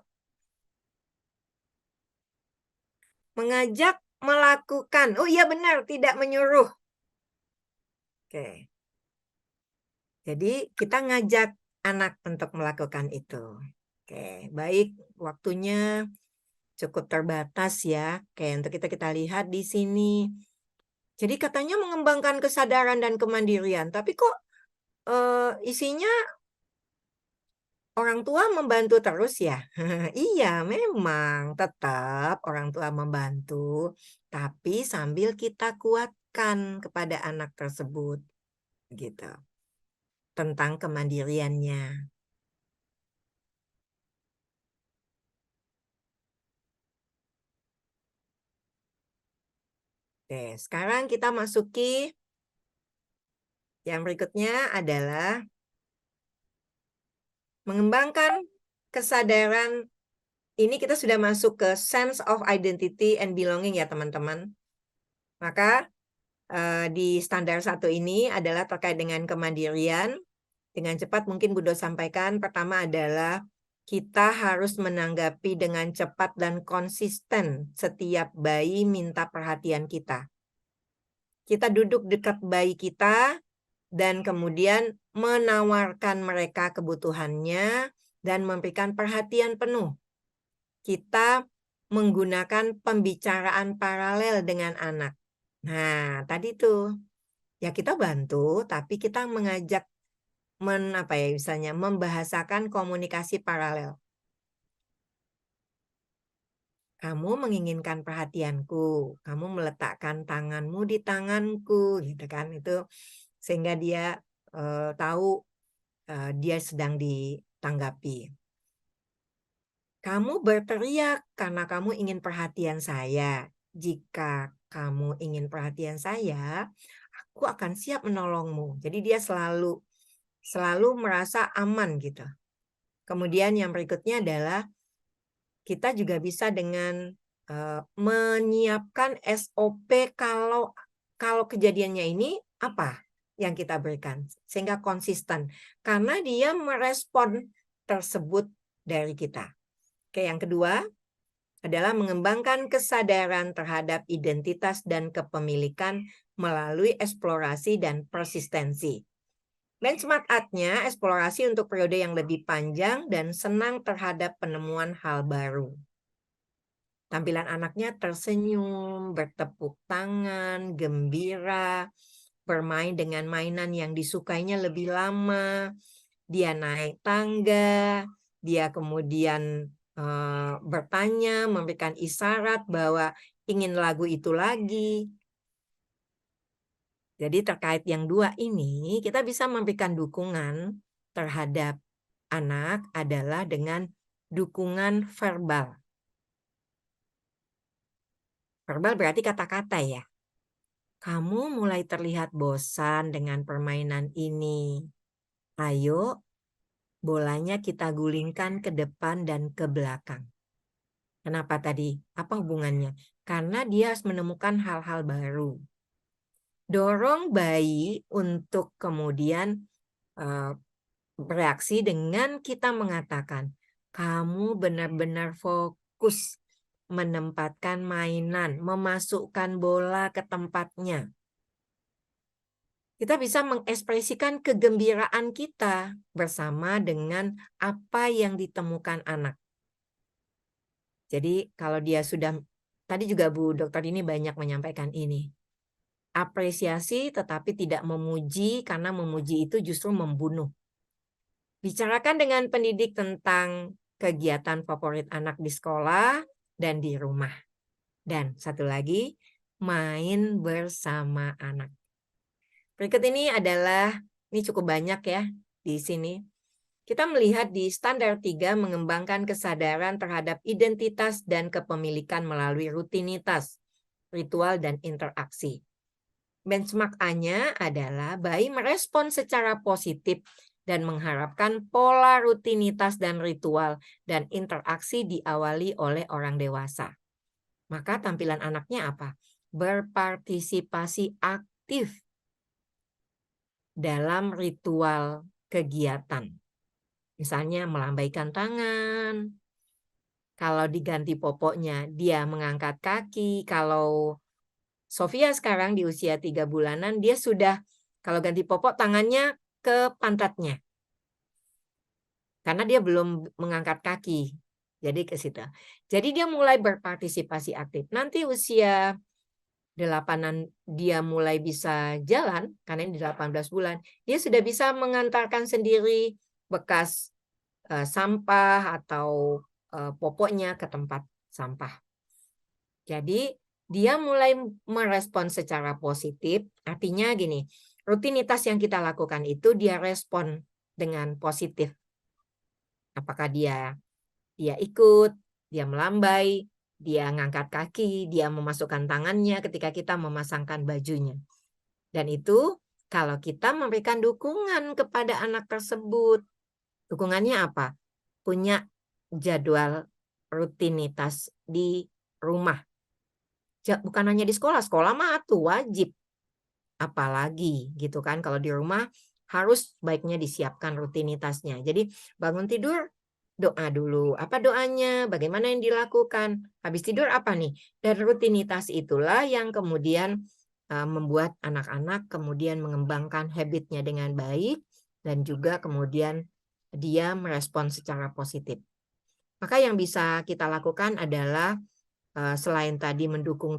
Mengajak melakukan. Oh iya benar, tidak menyuruh. Oke. Jadi kita ngajak anak untuk melakukan itu. Oke, baik, waktunya cukup terbatas ya. Oke, untuk kita lihat di sini. Jadi katanya mengembangkan kesadaran dan kemandirian, tapi kok isinya orang tua membantu terus ya? Iya, memang tetap orang tua membantu, tapi sambil kita kuatkan kepada anak tersebut, gitu. Tentang kemandiriannya. Oke, sekarang kita masuki yang berikutnya adalah mengembangkan kesadaran. Ini kita sudah masuk ke sense of identity and belonging ya teman-teman. Maka di standar 1 ini adalah terkait dengan kemandirian. Dengan cepat mungkin Budo sampaikan. Pertama adalah Kita harus menanggapi dengan cepat dan konsisten setiap bayi minta perhatian kita. Kita duduk dekat bayi kita dan kemudian menawarkan mereka kebutuhannya dan memberikan perhatian penuh. Kita menggunakan pembicaraan paralel dengan anak. Nah, tadi tuh ya kita bantu, tapi kita mengajak misalnya membahasakan komunikasi paralel. Kamu menginginkan perhatianku, kamu meletakkan tanganmu di tanganku, gitu kan? Itu sehingga dia tahu dia sedang ditanggapi. Kamu berteriak karena kamu ingin perhatian saya. Jika kamu ingin perhatian saya, aku akan siap menolongmu. Jadi dia selalu merasa aman gitu. Kemudian yang berikutnya adalah kita juga bisa dengan menyiapkan SOP kalau kejadiannya ini apa yang kita berikan sehingga konsisten karena dia merespon tersebut dari kita. Oke, yang kedua adalah mengembangkan kesadaran terhadap identitas dan kepemilikan melalui eksplorasi dan persistensi. Benchmark art-nya eksplorasi untuk periode yang lebih panjang dan senang terhadap penemuan hal baru. Tampilan anaknya tersenyum, bertepuk tangan, gembira, bermain dengan mainan yang disukainya lebih lama, dia naik tangga, dia kemudian bertanya, memberikan isyarat bahwa ingin lagu itu lagi. Jadi terkait yang dua ini, kita bisa memberikan dukungan terhadap anak adalah dengan dukungan verbal. Verbal berarti kata-kata ya. Kamu mulai terlihat bosan dengan permainan ini. Ayo, bolanya kita gulingkan ke depan dan ke belakang. Kenapa tadi? Apa hubungannya? Karena dia harus menemukan hal-hal baru. Dorong bayi untuk kemudian bereaksi dengan kita mengatakan, kamu benar-benar fokus menempatkan mainan, memasukkan bola ke tempatnya. Kita bisa mengekspresikan kegembiraan kita bersama dengan apa yang ditemukan anak. Jadi kalau dia sudah, tadi juga Bu Dokter ini banyak menyampaikan ini. Apresiasi tetapi tidak memuji karena memuji itu justru membunuh. Bicarakan dengan pendidik tentang kegiatan favorit anak di sekolah dan di rumah. Dan satu lagi, main bersama anak. Berikut ini cukup banyak ya di sini. Kita melihat di standar 3 mengembangkan kesadaran terhadap identitas dan kepemilikan melalui rutinitas, ritual, dan interaksi. Benchmark A-nya adalah bayi merespon secara positif dan mengharapkan pola rutinitas dan ritual dan interaksi diawali oleh orang dewasa. Maka tampilan anaknya apa? Berpartisipasi aktif dalam ritual kegiatan. Misalnya melambaikan tangan. Kalau diganti popoknya, dia mengangkat kaki. Kalau Sofia sekarang di usia 3 bulanan, dia sudah kalau ganti popok tangannya ke pantatnya. Karena dia belum mengangkat kaki. Jadi ke situ. Jadi dia mulai berpartisipasi aktif. Nanti usia 8-an dia mulai bisa jalan, karena ini 18 bulan. Dia sudah bisa mengantarkan sendiri bekas sampah atau popoknya ke tempat sampah. Jadi dia mulai merespon secara positif, artinya gini, rutinitas yang kita lakukan itu dia respon dengan positif. Apakah dia ikut, dia melambai, dia ngangkat kaki, dia memasukkan tangannya ketika kita memasangkan bajunya. Dan itu kalau kita memberikan dukungan kepada anak tersebut. Dukungannya apa? Punya jadwal rutinitas di rumah. Bukan hanya di sekolah, sekolah mah tuh wajib. Apalagi gitu kan, kalau di rumah harus baiknya disiapkan rutinitasnya. Jadi bangun tidur, Doa dulu. Apa doanya? Bagaimana yang dilakukan? Habis tidur apa nih? Dan rutinitas itulah yang kemudian membuat anak-anak kemudian mengembangkan habitnya dengan baik dan juga kemudian dia merespon secara positif. Maka yang bisa kita lakukan adalah selain tadi mendukung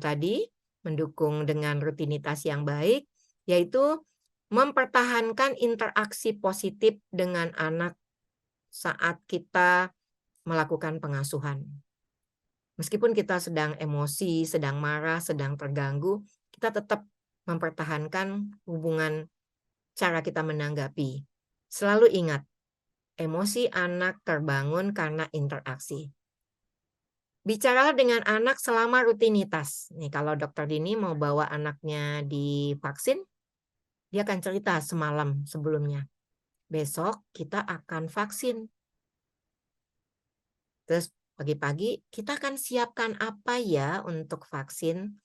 dengan rutinitas yang baik, yaitu mempertahankan interaksi positif dengan anak saat kita melakukan pengasuhan. Meskipun kita sedang emosi, sedang marah, sedang terganggu, kita tetap mempertahankan hubungan cara kita menanggapi. Selalu ingat, emosi anak terbangun karena interaksi. Bicaralah dengan anak selama rutinitas. Nih, kalau dokter Dini mau bawa anaknya divaksin, dia akan cerita semalam sebelumnya. Besok kita akan vaksin. Terus pagi-pagi kita akan siapkan apa ya untuk vaksin?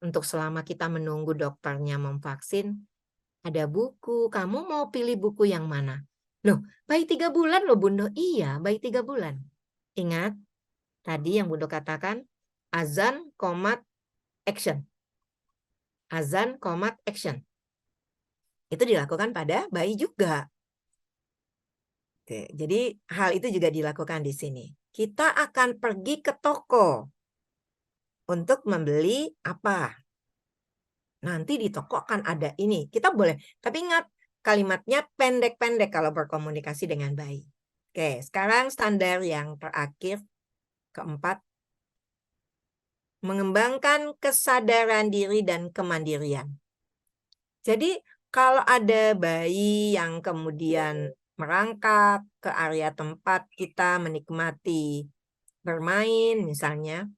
Untuk selama kita menunggu dokternya memvaksin, ada buku. Kamu mau pilih buku yang mana? Loh, bayi 3 bulan loh Bundo. Iya, bayi 3 bulan. Ingat, tadi yang Bundo katakan, azan, komat, action. Azan, komat, action. Itu dilakukan pada bayi juga. Oke, jadi hal itu juga dilakukan di sini. Kita akan pergi ke toko untuk membeli apa? Nanti di toko akan ada ini. Kita boleh, tapi ingat kalimatnya pendek-pendek kalau berkomunikasi dengan bayi. Oke, sekarang standar yang terakhir, keempat. Mengembangkan kesadaran diri dan kemandirian. Jadi kalau ada bayi yang kemudian merangkak ke area tempat kita menikmati bermain misalnya,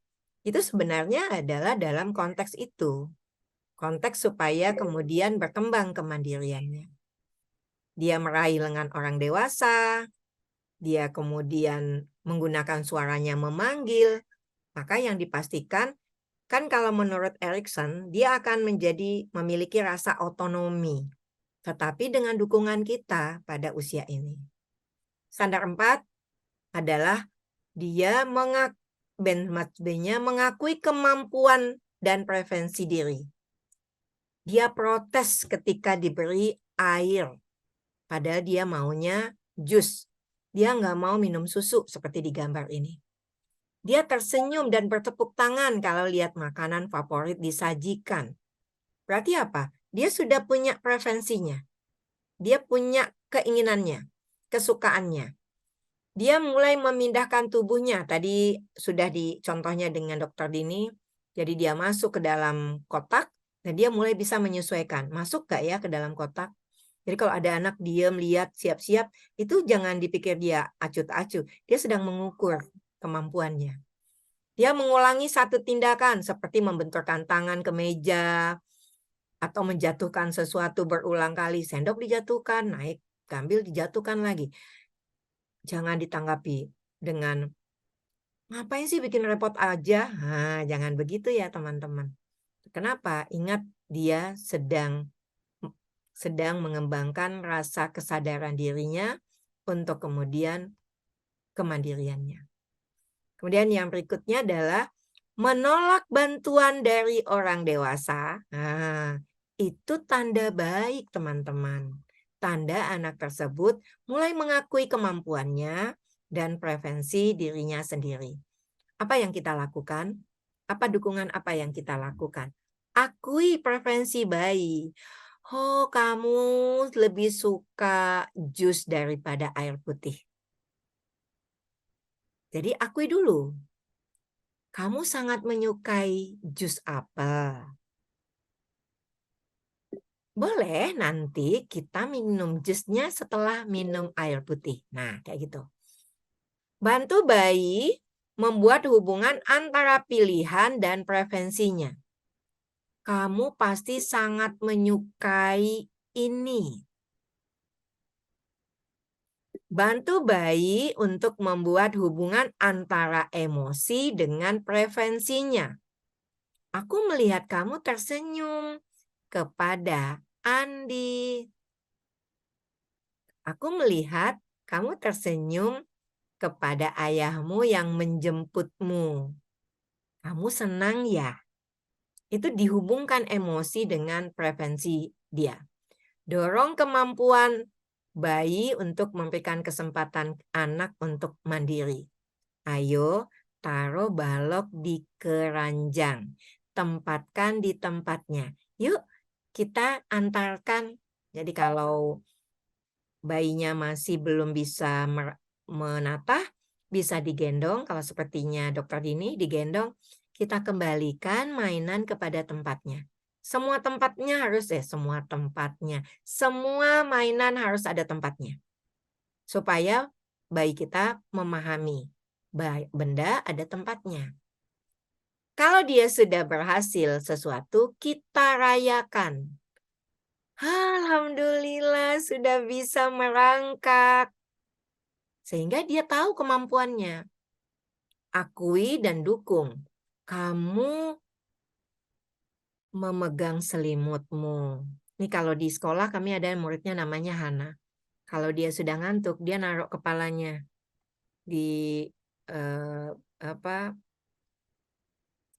itu sebenarnya adalah dalam konteks itu. Konteks supaya kemudian berkembang kemandiriannya. Dia meraih lengan orang dewasa, dia kemudian menggunakan suaranya memanggil, maka yang dipastikan, kan kalau menurut Erikson, dia akan memiliki rasa otonomi, tetapi dengan dukungan kita pada usia ini. Standar 4 adalah dia mengakui kemampuan dan preferensi diri. Dia protes ketika diberi air, padahal dia maunya jus. Dia nggak mau minum susu seperti di gambar ini. Dia tersenyum dan bertepuk tangan kalau lihat makanan favorit disajikan. Berarti apa? Dia sudah punya preferensinya. Dia punya keinginannya, kesukaannya. Dia mulai memindahkan tubuhnya. Tadi sudah dicontohnya dengan Dr. Dini. Jadi dia masuk ke dalam kotak dan dia mulai bisa menyesuaikan. Masuk gak ya ke dalam kotak? Jadi kalau ada anak diam, lihat, siap-siap, itu jangan dipikir dia acuh-acuh. Dia sedang mengukur kemampuannya. Dia mengulangi satu tindakan seperti membenturkan tangan ke meja atau menjatuhkan sesuatu berulang kali. Sendok dijatuhkan, naik, ambil, dijatuhkan lagi. Jangan ditanggapi dengan ngapain sih bikin repot aja? Nah, jangan begitu ya teman-teman. Kenapa? Ingat dia sedang mengembangkan rasa kesadaran dirinya untuk kemudian kemandiriannya. Kemudian yang berikutnya adalah menolak bantuan dari orang dewasa. Nah, itu tanda baik teman-teman. Tanda anak tersebut mulai mengakui kemampuannya dan preferensi dirinya sendiri. Apa yang kita lakukan? Apa dukungan apa yang kita lakukan? Akui preferensi bayi. Oh, kamu lebih suka jus daripada air putih. Jadi akui dulu. Kamu sangat menyukai jus apel. Boleh nanti kita minum jusnya setelah minum air putih. Nah, kayak gitu. Bantu bayi membuat hubungan antara pilihan dan preferensinya. Kamu pasti sangat menyukai ini. Bantu bayi untuk membuat hubungan antara emosi dengan preferensinya. Aku melihat kamu tersenyum kepada Andi. Aku melihat kamu tersenyum kepada ayahmu yang menjemputmu. Kamu senang ya? Itu dihubungkan emosi dengan prevensi dia. Dorong kemampuan bayi untuk memberikan kesempatan anak untuk mandiri. Ayo, taruh balok di keranjang. Tempatkan di tempatnya. Yuk, kita antarkan. Jadi kalau bayinya masih belum bisa menatah, bisa digendong. Kalau sepertinya Dokter Dini digendong, kita kembalikan mainan kepada tempatnya. Semua mainan harus ada tempatnya. Supaya bayi kita memahami benda ada tempatnya. Kalau dia sudah berhasil sesuatu, kita rayakan. Alhamdulillah sudah bisa merangkak. Sehingga dia tahu kemampuannya. Akui dan dukung. Kamu memegang selimutmu. Ini kalau di sekolah kami ada muridnya namanya Hana. Kalau dia sudah ngantuk, dia naruh kepalanya di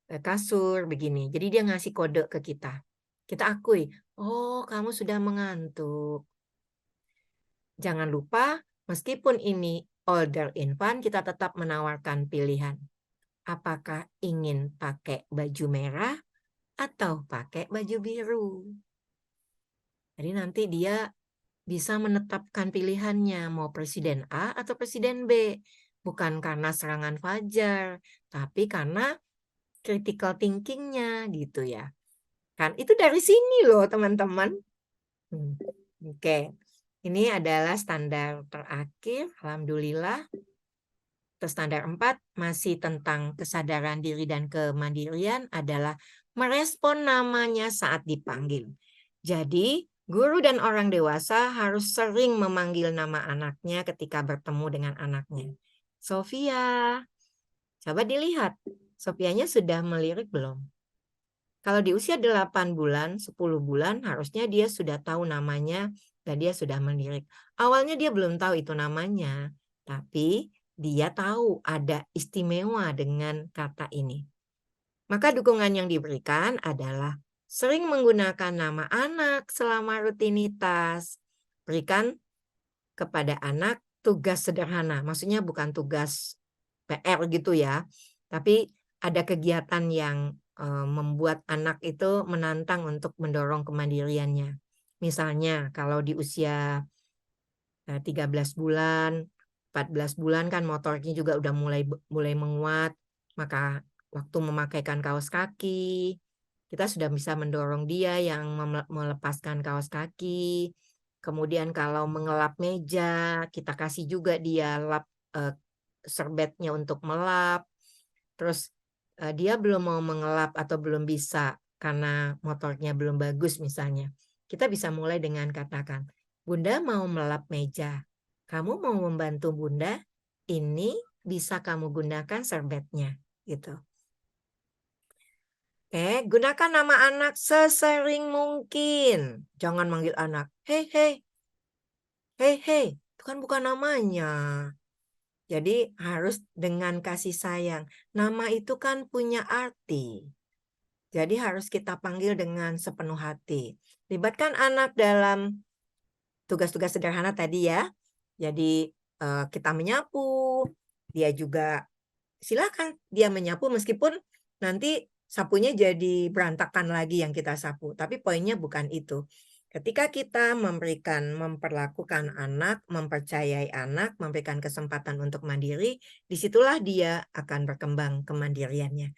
kasur begini. Jadi dia ngasih kode ke kita. Kita akui, oh kamu sudah mengantuk. Jangan lupa, meskipun ini older infant, kita tetap menawarkan pilihan. Apakah ingin pakai baju merah atau pakai baju biru? Jadi nanti dia bisa menetapkan pilihannya, mau presiden A atau presiden B. Bukan karena serangan fajar, tapi karena critical thinking-nya gitu ya. Kan itu dari sini loh teman-teman. Oke. Ini adalah standar terakhir, alhamdulillah. Terus standar 4 masih tentang kesadaran diri dan kemandirian adalah merespon namanya saat dipanggil. Jadi, guru dan orang dewasa harus sering memanggil nama anaknya ketika bertemu dengan anaknya. Sofia, coba dilihat. Sofianya sudah melirik belum? Kalau di usia 8 bulan, 10 bulan, harusnya dia sudah tahu namanya dan dia sudah melirik. Awalnya dia belum tahu itu namanya, tapi dia tahu ada istimewa dengan kata ini. Maka dukungan yang diberikan adalah sering menggunakan nama anak selama rutinitas. Berikan kepada anak tugas sederhana. Maksudnya bukan tugas PR gitu ya. Tapi ada kegiatan yang membuat anak itu menantang untuk mendorong kemandiriannya. Misalnya kalau di usia 13 bulan, 14 bulan kan motoriknya juga udah mulai menguat, maka waktu memakaikan kaos kaki, kita sudah bisa mendorong dia yang melepaskan kaos kaki. Kemudian kalau mengelap meja, kita kasih juga dia lap serbetnya untuk melap. Terus dia belum mau mengelap atau belum bisa karena motornya belum bagus misalnya. Kita bisa mulai dengan katakan, Bunda mau melap meja. Kamu mau membantu Bunda? Ini bisa kamu gunakan serbetnya, gitu. Gunakan nama anak sesering mungkin. Jangan manggil anak, hei, hei, hei, hei. Itu kan bukan namanya. Jadi harus dengan kasih sayang. Nama itu kan punya arti. Jadi harus kita panggil dengan sepenuh hati. Libatkan anak dalam tugas-tugas sederhana tadi ya. Jadi kita menyapu, dia juga silakan dia menyapu meskipun nanti sapunya jadi berantakan lagi yang kita sapu. Tapi poinnya bukan itu. Ketika kita memperlakukan anak, mempercayai anak, memberikan kesempatan untuk mandiri, disitulah dia akan berkembang kemandiriannya.